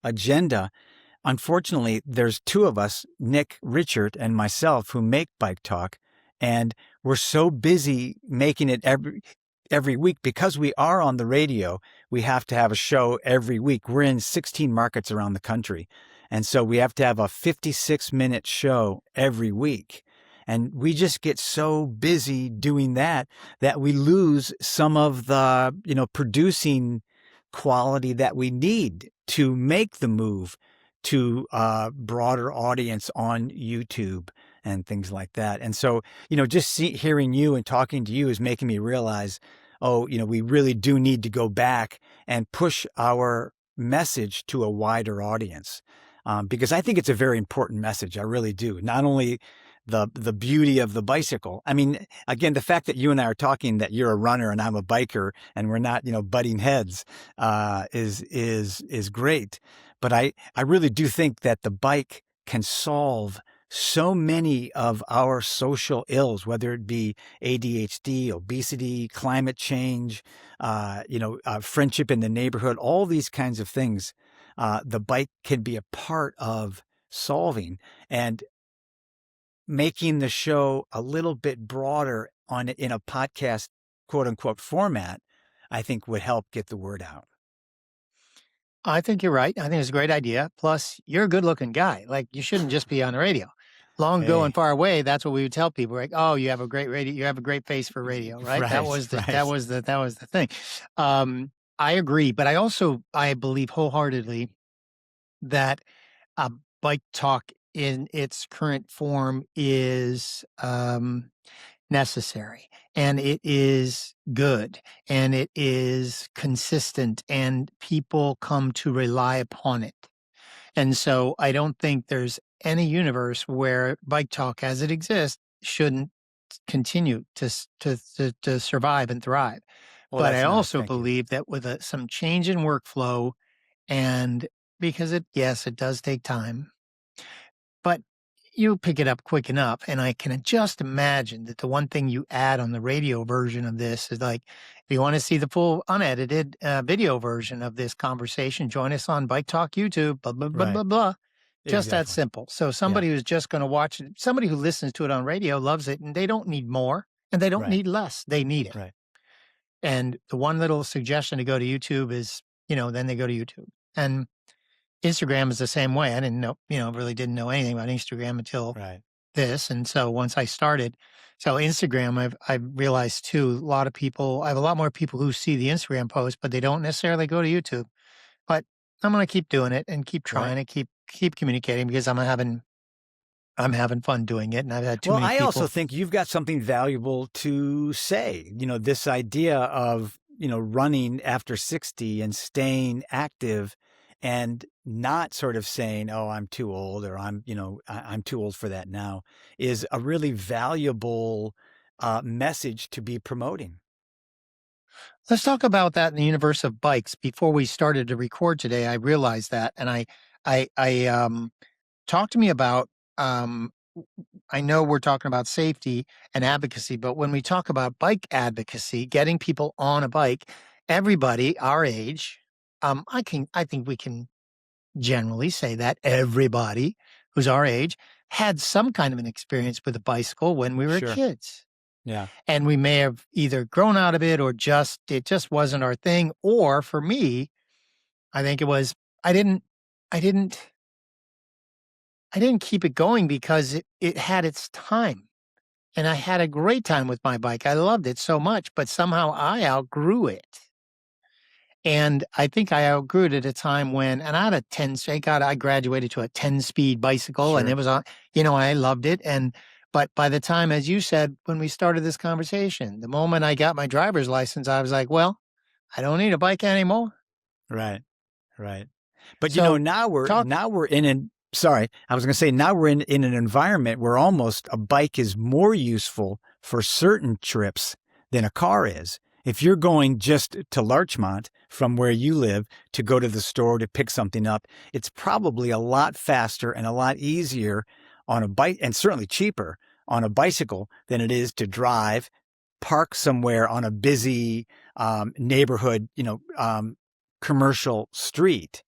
agenda. Unfortunately, there's two of us, Nick, Richard, and myself, who make Bike Talk, and we're so busy making it every week because we are on the radio. We have to have a show every week. We're in 16 markets around the country, and so we have to have a 56-minute show every week. And we just get so busy doing that we lose some of the, producing quality that we need to make the move to a broader audience on YouTube and things like that. And so, just hearing you and talking to you is making me realize, we really do need to go back and push our message to a wider audience. Because I think it's a very important message. I really do. Not only the beauty of the bicycle. I mean, again, the fact that you and I are talking, that you're a runner and I'm a biker, and we're not, butting heads, is great. But I really do think that the bike can solve so many of our social ills, whether it be ADHD, obesity, climate change, friendship in the neighborhood, all these kinds of things. The bike can be a part of solving. And making the show a little bit broader in a podcast, quote unquote, format, I think would help get the word out. I think you're right. I think it's a great idea. Plus, you're a good looking guy. Like, you shouldn't just be on the radio. Long ago and Hey. far away, that's what we would tell people. Like, oh, you have a great radio. You have a great face for radio, right? That Right, was right. that was the thing. I agree, but I believe wholeheartedly that Bike Talk in its current form is necessary, and it is good, and it is consistent, and people come to rely upon it. And so I don't think there's any universe where Bike Talk as it exists shouldn't continue to survive and thrive. Well, But I that's nice. also Thank you. believe that with some change in workflow, and because yes, it does take time, but you pick it up quick enough. And I can just imagine that the one thing you add on the radio version of this is like, if you want to see the full unedited video version of this conversation, join us on Bike Talk YouTube, blah, blah, blah, Right. blah, blah. Just that Exactly. simple. So somebody who's just going to watch it, somebody who listens to it on radio loves it, and they don't need more and they don't Right. need less. They need it. Right. And the one little suggestion to go to YouTube is, then they go to YouTube. And Instagram is the same way. I didn't know, really didn't know anything about Instagram until Right. this. And so once I started, Instagram, I've realized too, I have a lot more people who see the Instagram post, but they don't necessarily go to YouTube. But I'm going to keep doing it and keep trying Right. to keep communicating, because I'm having fun doing it. And I've had too Well, many I people. also think you've got something valuable to say. This idea of, running after 60 and staying active and not sort of saying, oh, I'm too old, or I'm too old for that now, is a really valuable message to be promoting. Let's talk about that in the universe of bikes. Before we started to record today, I realized that, and I talk to me about. Um, I know we're talking about safety and advocacy, but when we talk about bike advocacy, getting people on a bike, everybody our age, I think we can generally say that everybody who's our age had some kind of an experience with a bicycle when we were Sure. kids. Yeah. And we may have either grown out of it or it just wasn't our thing. Or for me, I think it was, I didn't, I didn't, I didn't keep it going because it had its time. And I had a great time with my bike. I loved it so much, but somehow I outgrew it. And I think I outgrew it at a time when, and I had a 10, thank God I graduated to a 10-speed bicycle and Sure. it was on, I loved it. But by the time, as you said, when we started this conversation, the moment I got my driver's license, I was like, well, I don't need a bike anymore. Right. Right. But So now talk, we're in an sorry, I was going to say now we're in an environment where almost a bike is more useful for certain trips than a car is. If you're going just to Larchmont from where you live to go to the store to pick something up, it's probably a lot faster and a lot easier on a bike, and certainly cheaper on a bicycle than it is to drive, park somewhere on a busy neighborhood, commercial street,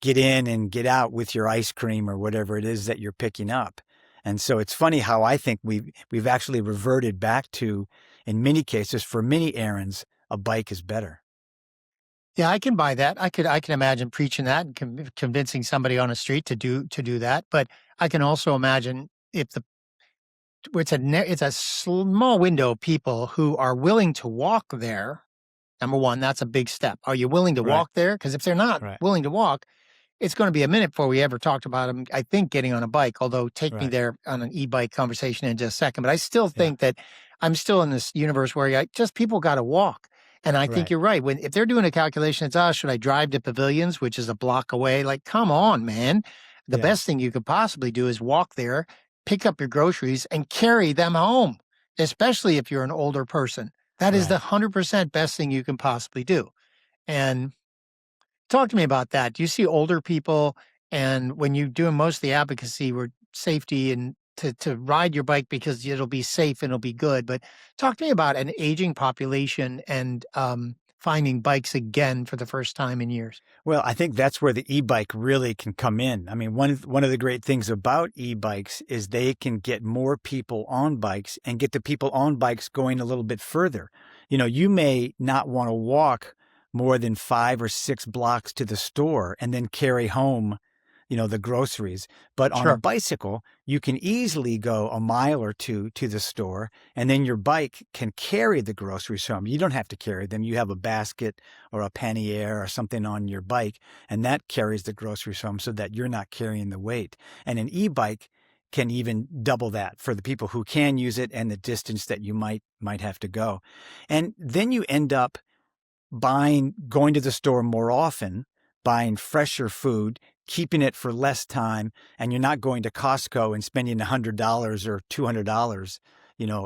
get in and get out with your ice cream or whatever it is that you're picking up. And so it's funny how I think we've actually reverted back to, in many cases, for many errands, a bike is better. yeah, I can buy that. I can imagine preaching that and convincing somebody on a street to do that. But I can also imagine if it's a small window of people who are willing to walk there. Number one, that's a big step. Are you willing to Right. walk there? Because if they're not Right. willing to walk, it's going to be a minute before we ever talked about them, I think, getting on a bike, although take me Right. there on an e-bike conversation in just a second. But I still Yeah. think that I'm still in this universe where people got to walk. And I think Right. you're right. If they're doing a calculation, it's, should I drive to Pavilions, which is a block away? Like, come on, man. The Yeah. best thing you could possibly do is walk there, pick up your groceries, and carry them home, especially if you're an older person. That is Right. the 100% best thing you can possibly do. And talk to me about that. Do you see older people, and when you do most of the advocacy where safety and to ride your bike because it'll be safe and it'll be good, but talk to me about an aging population and finding bikes again for the first time in years. Well, I think that's where the e-bike really can come in. I mean, one of the great things about e-bikes is they can get more people on bikes and get the people on bikes going a little bit further. You may not want to walk more than 5 or 6 blocks to the store and then carry home, the groceries. But on a Sure. bicycle, you can easily go a mile or two to the store, and then your bike can carry the groceries home. You don't have to carry them. You have a basket or a pannier or something on your bike, and that carries the groceries home so that you're not carrying the weight. And an e-bike can even double that for the people who can use it and the distance that you might have to go. And then you end up going to the store more often, buying fresher food, keeping it for less time, and you're not going to Costco and spending $100 or $200,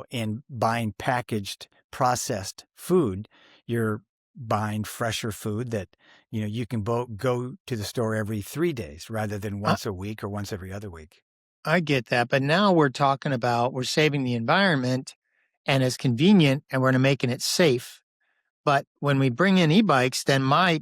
in buying packaged, processed food. You're buying fresher food that, you can go to the store every 3 days rather than once a week or once every other week. I get that. But now we're talking about we're saving the environment and it's convenient and we're making it safe. But when we bring in e-bikes, then my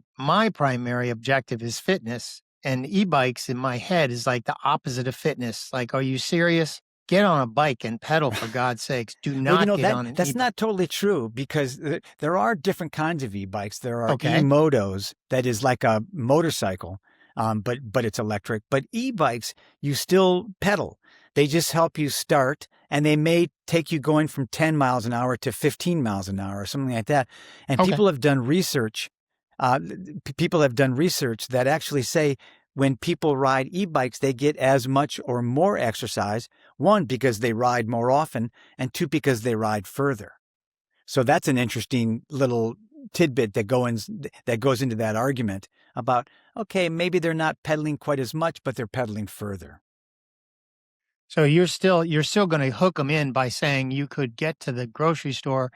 primary objective is fitness. And e-bikes in my head is like the opposite of fitness. Like, are you serious? Get on a bike and pedal, for God's sakes. Do not get on an that's e-bike. not totally true, because there are different kinds of e-bikes. There are Okay. e-motos, that is like a motorcycle, but it's electric. But e-bikes, you still pedal. They just help you start, and they may take you going from 10 miles an hour to 15 miles an hour or something like that. And Okay. people have done research. People have done research that actually say when people ride e-bikes, they get as much or more exercise. One, because they ride more often, and two, because they ride further. So that's an interesting little tidbit that goes into that argument about, okay, maybe they're not pedaling quite as much, but they're pedaling further. So you're still going to hook them in by saying you could get to the grocery store,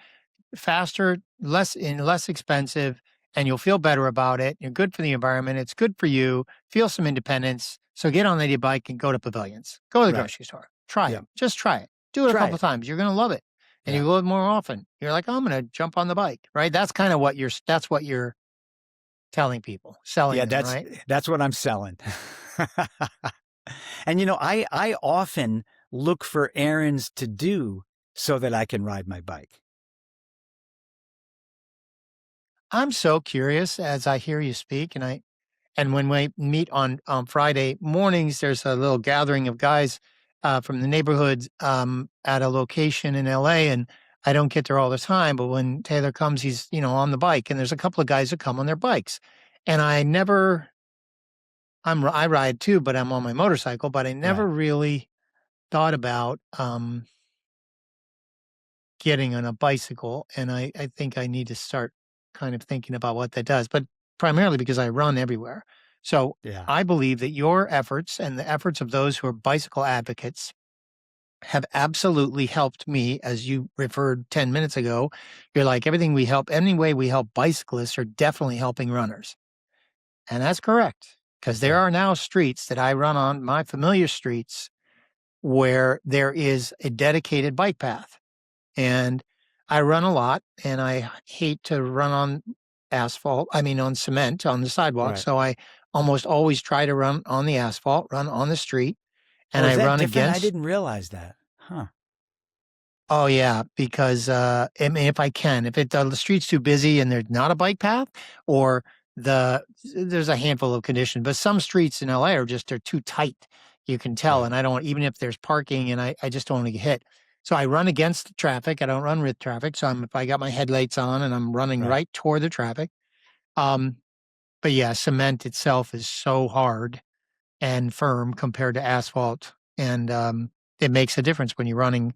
faster, less expensive, and you'll feel better about it. You're good for the environment. It's good for you. Feel some independence. So get on the bike and go to pavilions. Go to the Right. grocery store. Try Yeah. it. Just try it. Do it a Try couple it. times. You're going to love it. And Yeah. you go more often. You're like, I'm going to jump on the bike, right? That's kind of that's what you're telling people, selling them, right? That's what I'm selling. And, I often look for errands to do so that I can ride my bike. I'm so curious as I hear you speak, and when we meet on Friday mornings, there's a little gathering of guys from the neighborhood at a location in LA, and I don't get there all the time. But when Taylor comes, he's on the bike, and there's a couple of guys that come on their bikes, and I ride too, but I'm on my motorcycle, but I never really thought about getting on a bicycle, and I think I need to start kind of thinking about what that does, but primarily because I run everywhere. So I believe that your efforts and the efforts of those who are bicycle advocates have absolutely helped me, as you referred 10 minutes ago. You're like, any way we help bicyclists are definitely helping runners. And that's correct, because there are now streets that I run on, my familiar streets, where there is a dedicated bike path. And I run a lot, and I hate to run on on cement on the sidewalk. Right. So I almost always try to run on the asphalt, run on the street. And is I that run different? against. I didn't realize that. Huh. Oh yeah, because if I can, if the street's too busy and there's not a bike path, or there's a handful of conditions, but some streets in LA they're too tight. You can tell, and I don't, even if there's parking, and I just don't want to get hit. So I run against the traffic. I don't run with traffic. So if I got my headlights on and I'm running right toward the traffic. But yeah, cement itself is so hard and firm compared to asphalt, and it makes a difference when you're running.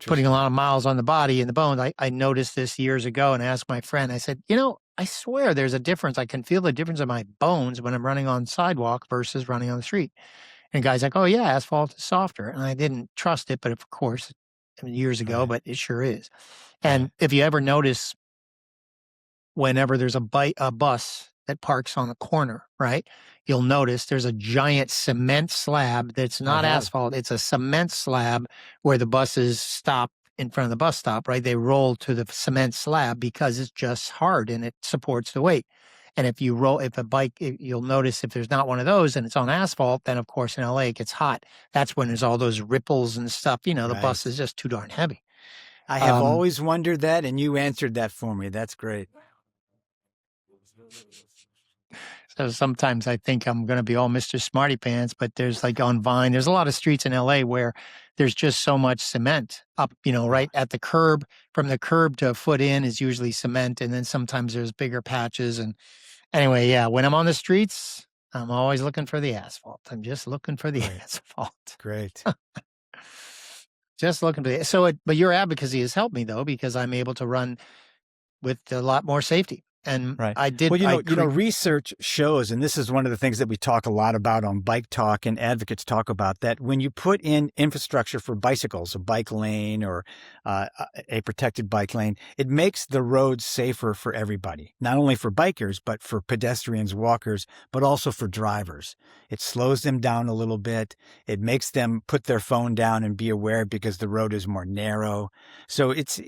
Putting a lot of miles on the body and the bones. I noticed this years ago, and I asked my friend, I said, I swear there's a difference. I can feel the difference in my bones when I'm running on sidewalk versus running on the street. And the guy's like, oh yeah, asphalt is softer. And I didn't trust it, but of course, years ago, but it sure is. And if you ever notice, whenever there's a bus that parks on a corner, right? You'll notice there's a giant cement slab that's not asphalt. It's a cement slab where the buses stop in front of the bus stop, right? They roll to the cement slab because it's just hard and it supports the weight. And if a bike, you'll notice if there's not one of those and it's on asphalt, then of course in LA it gets hot. That's when there's all those ripples and stuff. The bus is just too darn heavy. I have always wondered that, and you answered that for me. That's great. So sometimes I think I'm going to be all Mr. Smarty Pants, but there's like on Vine, there's a lot of streets in LA where there's just so much cement up, right at the curb. From the curb to a foot in is usually cement. And then sometimes there's bigger patches. And anyway, yeah, when I'm on the streets, I'm always looking for the asphalt. I'm just looking for the asphalt. Great. Just looking for it. But your advocacy has helped me though, because I'm able to run with a lot more safety. And I did. Well, research shows, and this is one of the things that we talk a lot about on Bike Talk, and advocates talk about, that when you put in infrastructure for bicycles, a bike lane or a protected bike lane, it makes the roads safer for everybody, not only for bikers, but for pedestrians, walkers, but also for drivers. It slows them down a little bit. It makes them put their phone down and be aware because the road is more narrow. So it's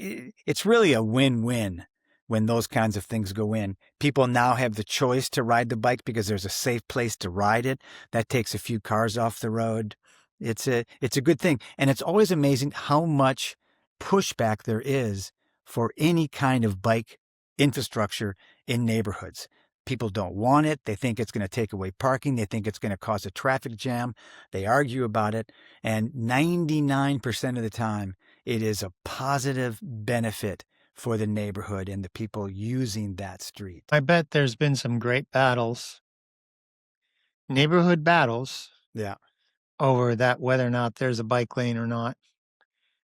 really a win-win. When those kinds of things go in, people now have the choice to ride the bike because there's a safe place to ride it. That takes a few cars off the road. It's a good thing. And it's always amazing how much pushback there is for any kind of bike infrastructure in neighborhoods. People don't want it. They think it's going to take away parking. They think it's going to cause a traffic jam. They argue about it. And 99% of the time, it is a positive benefit for the neighborhood and the people using that street. I bet there's been some great neighborhood battles. Yeah. Over that, whether or not there's a bike lane or not.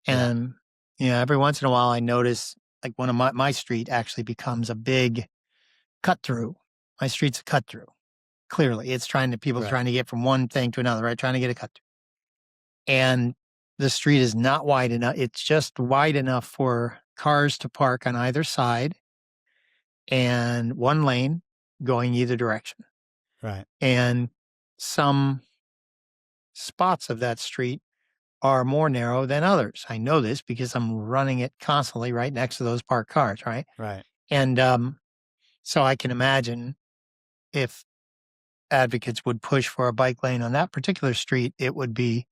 And, every once in a while I notice like one of my street actually becomes a big cut through. My street's a cut through. Clearly it's trying to get from one thing to another, right? Trying to get a cut through. And the street is not wide enough. It's just wide enough for cars to park on either side and one lane going either direction. Right. And some spots of that street are more narrow than others. I know this because I'm running it constantly right next to those parked cars, right? Right. And so I can imagine if advocates would push for a bike lane on that particular street, it would meet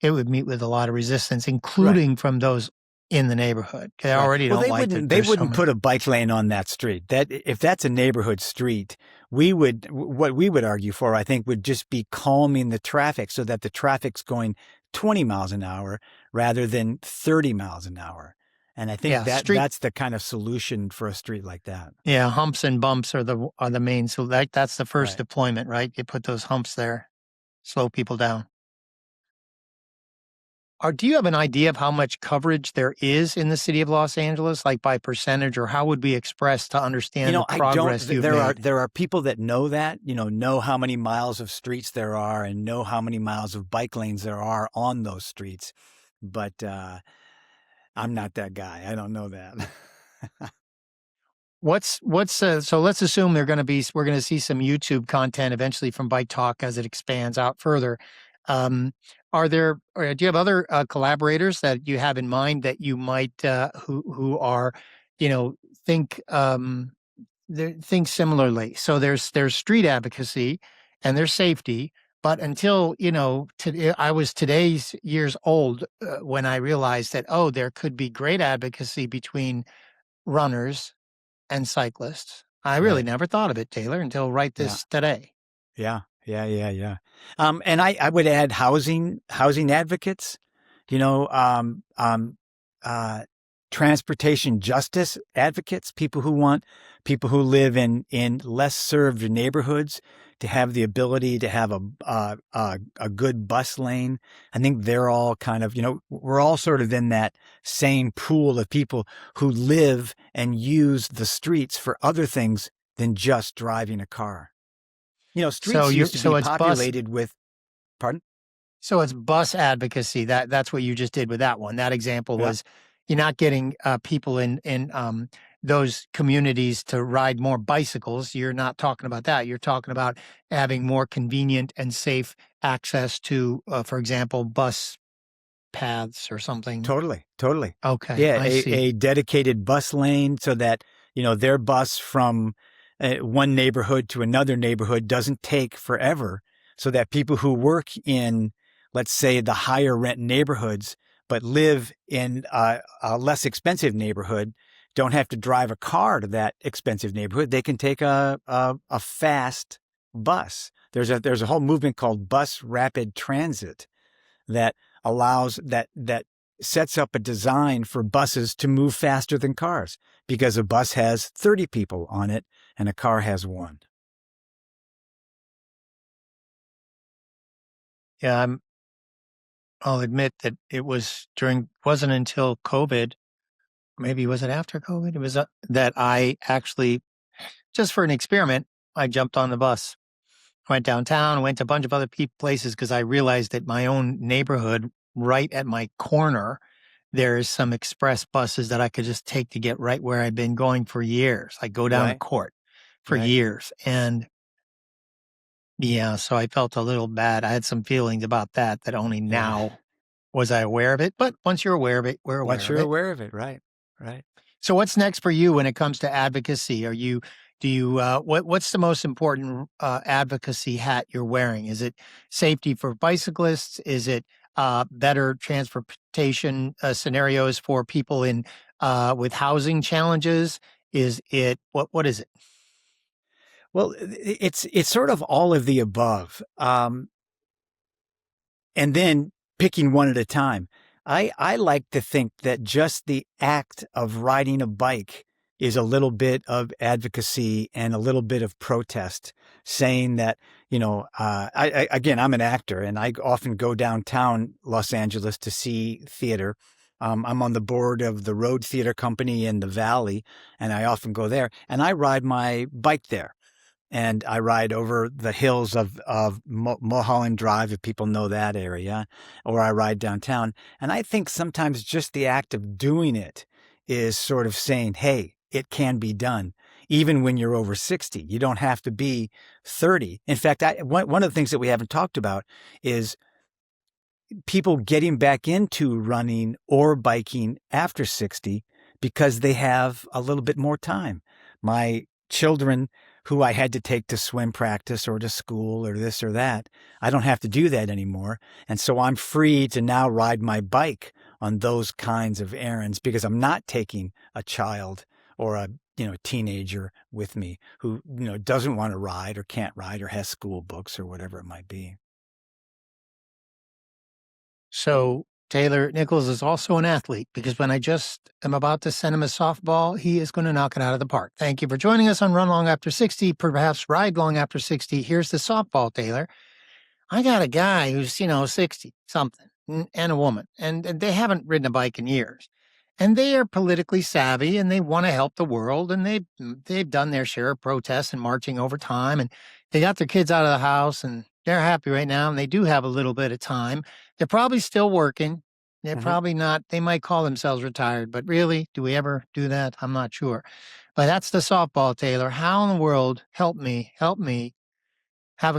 with a lot of resistance, including from those in the neighborhood. They already don't like that. They wouldn't put a bike lane on that street. That if that's a neighborhood street, what we would argue for, I think, would just be calming the traffic so that the traffic's going 20 miles an hour rather than 30 miles an hour. And I think that's the kind of solution for a street like that. Yeah, humps and bumps are the main. So that's the first deployment, right? You put those humps there, slow people down. Do you have an idea of how much coverage there is in the city of Los Angeles, like by percentage, or how would we express to understand the progress you've made? There are people that know that, know how many miles of streets there are and know how many miles of bike lanes there are on those streets. But I'm not that guy. I don't know that. So let's assume we're going to see some YouTube content eventually from Bike Talk as it expands out further. Do you have other collaborators that you have in mind that you might who are, think similarly? So there's street advocacy and there's safety, but until I was today's years old when I realized that there could be great advocacy between runners and cyclists. I really never thought of it, Taylor, until today. Yeah. And I would add housing advocates, transportation justice advocates, people who live in less served neighborhoods to have the ability to have a good bus lane. I think they're all kind of, we're all sort of in that same pool of people who live and use the streets for other things than just driving a car. Streets used to be populated with, pardon? So it's bus advocacy. That's what you just did with that one. That example was you're not getting people in those communities to ride more bicycles. You're not talking about that. You're talking about having more convenient and safe access to, for example, bus paths or something. Totally. Okay. Yeah, a dedicated bus lane so that, their bus from one neighborhood to another neighborhood doesn't take forever, so that people who work in, let's say, the higher rent neighborhoods, but live in a less expensive neighborhood, don't have to drive a car to that expensive neighborhood. They can take a fast bus. There's a whole movement called bus rapid transit that allows that sets up a design for buses to move faster than cars, because a bus has 30 people on it and a car has one. Yeah, I'll admit that it wasn't until COVID, maybe was it after COVID? It was that I actually, just for an experiment, I jumped on the bus. I went downtown, went to a bunch of other places because I realized that my own neighborhood, right at my corner, there's some express buses that I could just take to get right where I'd been going for years. I go down to court for years. And yeah, so I felt a little bad. I had some feelings about that only now was I aware of it. But once you're aware of it, we're aware of it. Once you're aware of it, right. So what's next for you when it comes to advocacy? What's the most important advocacy hat you're wearing? Is it safety for bicyclists? Is it better transportation scenarios for people in with housing challenges? Is it what is it? Well, it's sort of all of the above, and then picking one at a time. I like to think that just the act of riding a bike is a little bit of advocacy and a little bit of protest, saying that, I'm an actor and I often go downtown Los Angeles to see theater. I'm on the board of the Road Theater Company in the Valley, and I often go there and I ride my bike there. And I ride over the hills of Mulholland Drive, if people know that area, or I ride downtown. And I think sometimes just the act of doing it is sort of saying, hey, it can be done. Even when you're over 60, you don't have to be 30. In fact, one of the things that we haven't talked about is people getting back into running or biking after 60 because they have a little bit more time. My children who I had to take to swim practice or to school or this or that, I don't have to do that anymore. And so I'm free to now ride my bike on those kinds of errands because I'm not taking a child or a teenager with me who doesn't want to ride or can't ride or has school books or whatever it might be. So Taylor, Nichols is also an athlete because when I just am about to send him a softball, he is going to knock it out of the park. Thank you for joining us on Run Long After 60, perhaps Ride Long After 60. Here's the softball, Taylor. I got a guy who's, 60 something and a woman, and they haven't ridden a bike in years. And they are politically savvy and they want to help the world. And they've done their share of protests and marching over time. And they got their kids out of the house and they're happy right now. And they do have a little bit of time. They're probably still working. They're probably not, they might call themselves retired, but really, do we ever do that? I'm not sure. But that's the softball, Taylor. How in the world help me have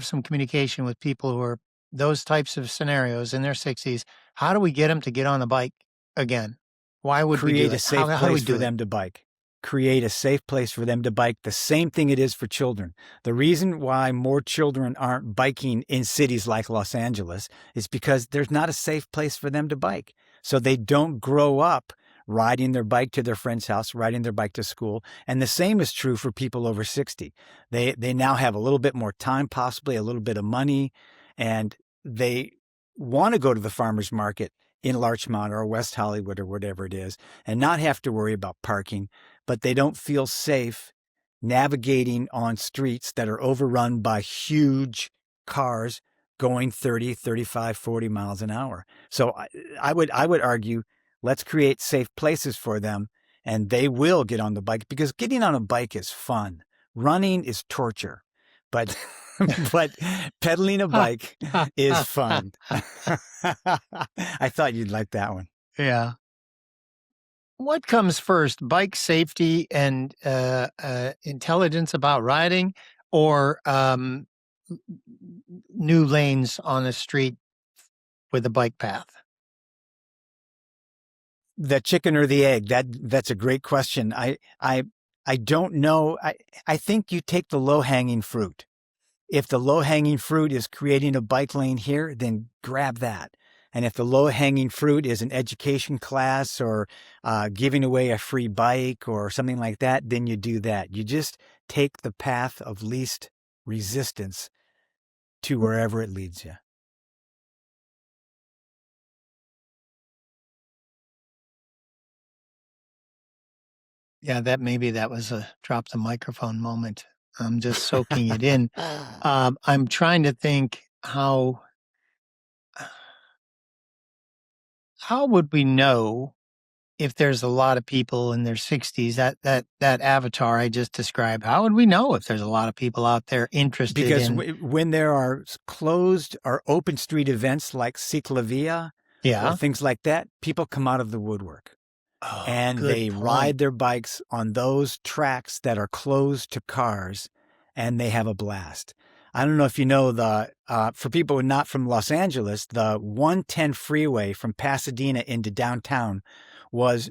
some communication with people who are those types of scenarios in their 60s? How do we get them to get on the bike again? Why would we do create it? a safe How do we place do for it? them to bike? Create a safe place for them to bike. The same thing it is for children. The reason why more children aren't biking in cities like Los Angeles is because there's not a safe place for them to bike. So they don't grow up riding their bike to their friend's house, riding their bike to school. And the same is true for people over 60. They now have a little bit more time, possibly a little bit of money, and they want to go to the farmer's market in Larchmont or West Hollywood or whatever it is, and not have to worry about parking, but they don't feel safe navigating on streets that are overrun by huge cars going 30, 35, 40 miles an hour. So I would argue, let's create safe places for them and they will get on the bike because getting on a bike is fun. Running is torture, but but pedaling a bike is fun. I thought you'd like that one. Yeah. What comes first, bike safety and intelligence about riding, or new lanes on the street with a bike path? The chicken or the egg? That's a great question. I don't know. I think you take the low-hanging fruit. If the low-hanging fruit is creating a bike lane here, then grab that. And if the low-hanging fruit is an education class or giving away a free bike or something like that, then you do that. You just take the path of least resistance to wherever it leads you. Yeah, that was a drop the microphone moment. I'm just soaking it in. I'm trying to think how would we know if there's a lot of people in their 60s, that avatar I just described? How would we know if there's a lot of people out there interested because in? When there are closed or open street events like CicLAvia or things like that, people come out of the woodwork. And they ride their bikes on those tracks that are closed to cars, and they have a blast. I don't know if you know for people who are not from Los Angeles, the 110 freeway from Pasadena into downtown was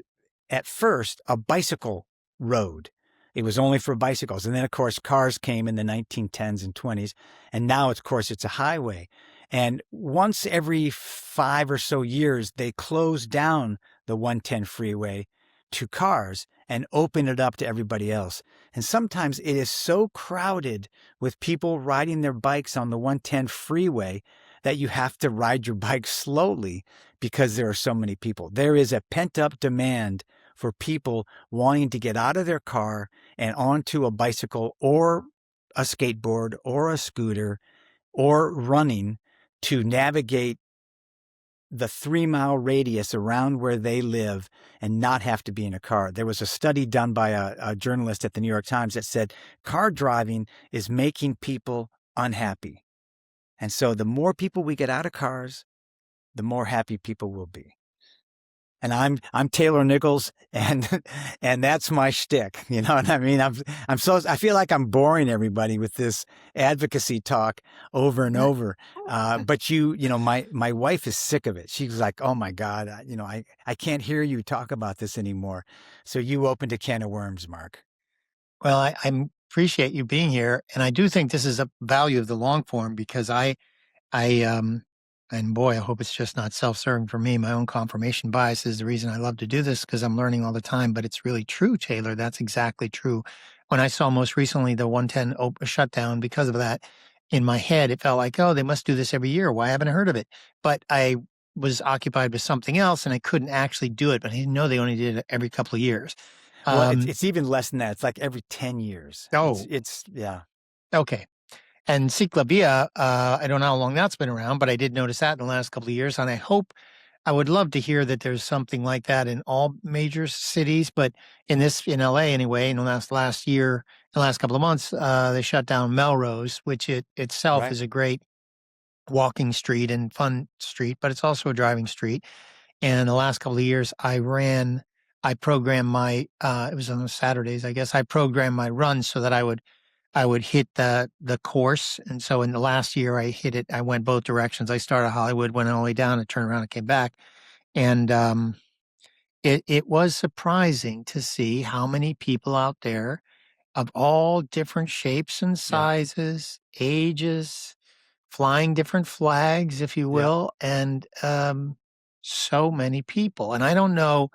at first a bicycle road. It was only for bicycles. And then, of course, cars came in the 1910s and 20s. And now, of course, it's a highway. And once every 5 or so years, they close down the 110 freeway to cars and open it up to everybody else. And sometimes it is so crowded with people riding their bikes on the 110 freeway that you have to ride your bike slowly because there are so many people. There is a pent-up demand for people wanting to get out of their car and onto a bicycle or a skateboard or a scooter or running to navigate the 3-mile radius around where they live and not have to be in a car. There was a study done by a journalist at the New York Times that said car driving is making people unhappy. And so the more people we get out of cars, the more happy people will be. and I'm Taylor Nichols, and and that's my shtick. You know what I mean? I feel like I'm boring everybody with this advocacy talk over and over. But you know, my wife is sick of it. She's like, oh my God, I can't hear you talk about this anymore. So you opened a can of worms, Mark. Well, I appreciate you being here, and I do think this is a value of the long form because I and boy, I hope it's just not self-serving for me. My own confirmation bias is the reason I love to do this because I'm learning all the time. But it's really true, Taylor. That's exactly true. When I saw most recently the 110 shutdown, because of that, in my head, it felt like, oh, they must do this every year. Why haven't I heard of it? But I was occupied with something else and I couldn't actually do it. But I didn't know they only did it every couple of years. Well, it's even less than that. It's like every 10 years. Oh, it's yeah. okay. And CicLAvia, I don't know how long that's been around, but I did notice that in the last couple of years. And I would love to hear that there's something like that in all major cities. But in LA anyway, in the last year, the last couple of months, they shut down Melrose, which itself Right. is a great walking street and fun street, but it's also a driving street. And the last couple of years, I programmed it was on Saturdays, I guess. I programmed my runs so that I would hit the course. And so in the last year I hit it. I went both directions. I started Hollywood, went all the way down and turned around and came back. And it was surprising to see how many people out there of all different shapes and Yeah. sizes, ages, flying different flags, if you Yeah. will, and so many people. And I don't know,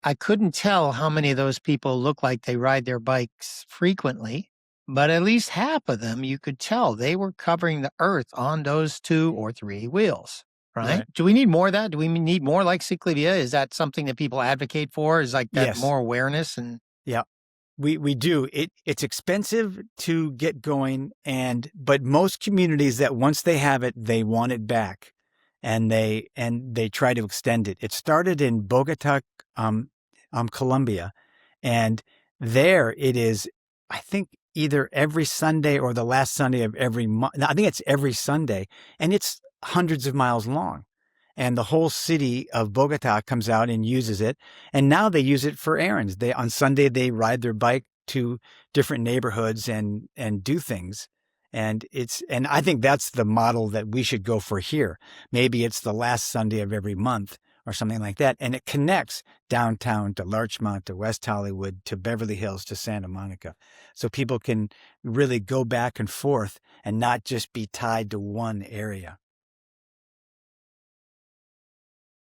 I couldn't tell how many of those people look like they ride their bikes frequently, but at least half of them you could tell they were covering the earth on those 2 or 3 wheels, right? Right. Do we need more of that? Do we need more like CicLAvia? Is that something that people advocate for? Is like that Yes. more awareness? And Yeah. We do. It's expensive to get going, but most communities that once they have it, they want it back, and they try to extend it. It started in Bogota, Colombia, and there it is. I think either every Sunday or the last Sunday of every month. I think it's every Sunday, and it's hundreds of miles long. And the whole city of Bogota comes out and uses it. And now they use it for errands. On Sunday, they ride their bike to different neighborhoods and do things. And I think that's the model that we should go for here. Maybe it's the last Sunday of every month or something like that. And it connects downtown to Larchmont, to West Hollywood, to Beverly Hills, to Santa Monica. So people can really go back and forth and not just be tied to one area.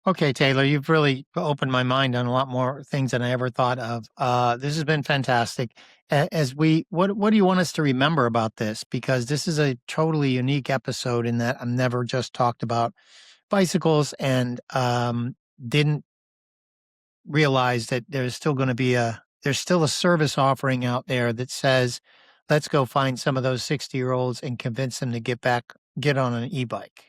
okay, Taylor, you've really opened my mind on a lot more things than I ever thought of. This has been fantastic. What do you want us to remember about this? Because this is a totally unique episode in that I've never just talked about bicycles and didn't realize that there's still going to be there's still a service offering out there that says, let's go find some of those 60-year-olds and convince them to get on an e-bike.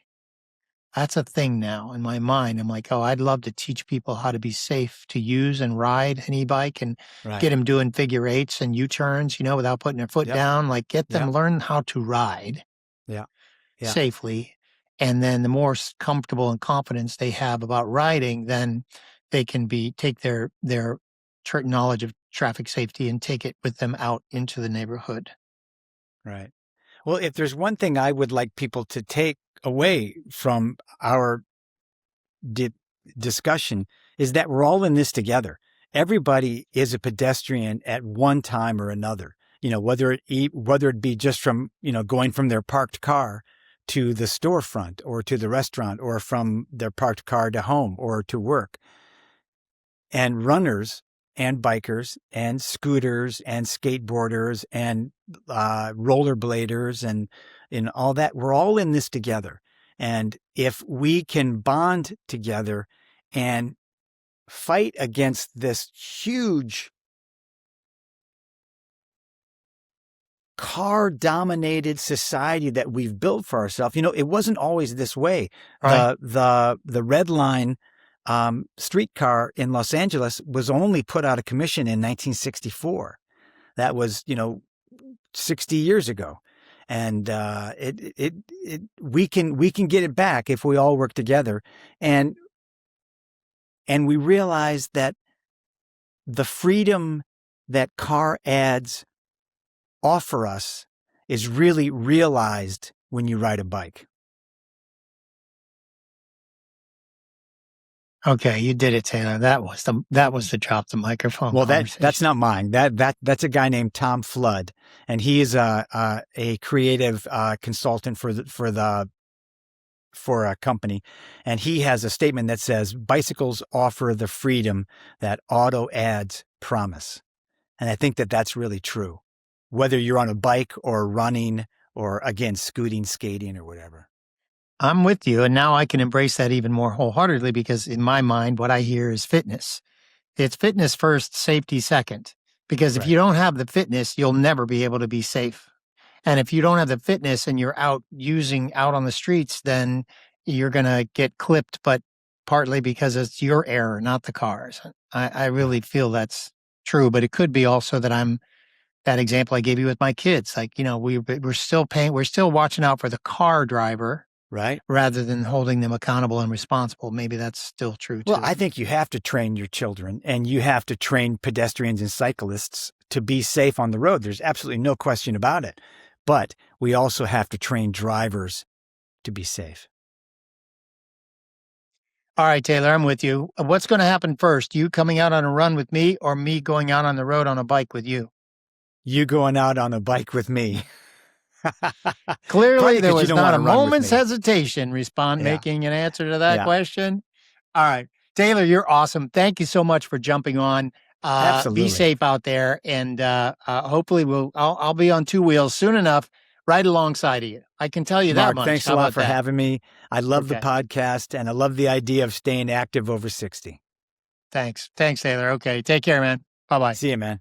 That's a thing now in my mind. I'm like, oh, I'd love to teach people how to be safe to use and ride an e-bike and Right. get them doing figure eights and U-turns, without putting their foot Yep. down, like get them Yep. learn how to ride Yeah. Yeah. safely. And then the more comfortable and confidence they have about riding, then they can take their knowledge of traffic safety and take it with them out into the neighborhood. Right. Well, if there's one thing I would like people to take away from our discussion is that we're all in this together. Everybody is a pedestrian at one time or another. Whether it be just from going from their parked car to the storefront or to the restaurant, or from their parked car to home or to work. And runners and bikers and scooters and skateboarders and rollerbladers and all that, we're all in this together. And if we can bond together and fight against this huge car-dominated society that we've built for ourselves, it wasn't always this way. Right. The Red Line streetcar in Los Angeles was only put out of commission in 1964. That was, 60 years ago. And we can get it back if we all work together. And And we realized that the freedom that car ads offer us is really realized when you ride a bike. Okay, you did it, Taylor. That was the drop the microphone. Well, conversation. that's not mine. That's a guy named Tom Flood, and he is a creative consultant for a company, and he has a statement that says bicycles offer the freedom that auto ads promise, and I think that that's really true, whether you're on a bike or running or again scooting, skating, or whatever. I'm with you. And now I can embrace that even more wholeheartedly because in my mind, what I hear is fitness. It's fitness first, safety second. Because if you don't have the fitness, you'll never be able to be safe. And if you don't have the fitness and you're out on the streets, then you're going to get clipped, but partly because it's your error, not the cars. I really feel that's true, but it could be also that I'm that example I gave you with my kids. Like, we're still watching out for the car driver. Right. Rather than holding them accountable and responsible. Maybe that's still true too. Well, I think you have to train your children and you have to train pedestrians and cyclists to be safe on the road. There's absolutely no question about it. But we also have to train drivers to be safe. All right, Taylor, I'm with you. What's going to happen first? You coming out on a run with me or me going out on the road on a bike with you? You going out on a bike with me. Clearly, there was not a moment's hesitation making an answer to that question. All right. Taylor, you're awesome. Thank you so much for jumping on. Absolutely. Be safe out there. And hopefully I'll be on two wheels soon enough, right alongside of you. I can tell you that much. Thanks a lot for having me. I love the podcast and I love the idea of staying active over 60. Thanks, Taylor. Okay. Take care, man. Bye-bye. See you, man.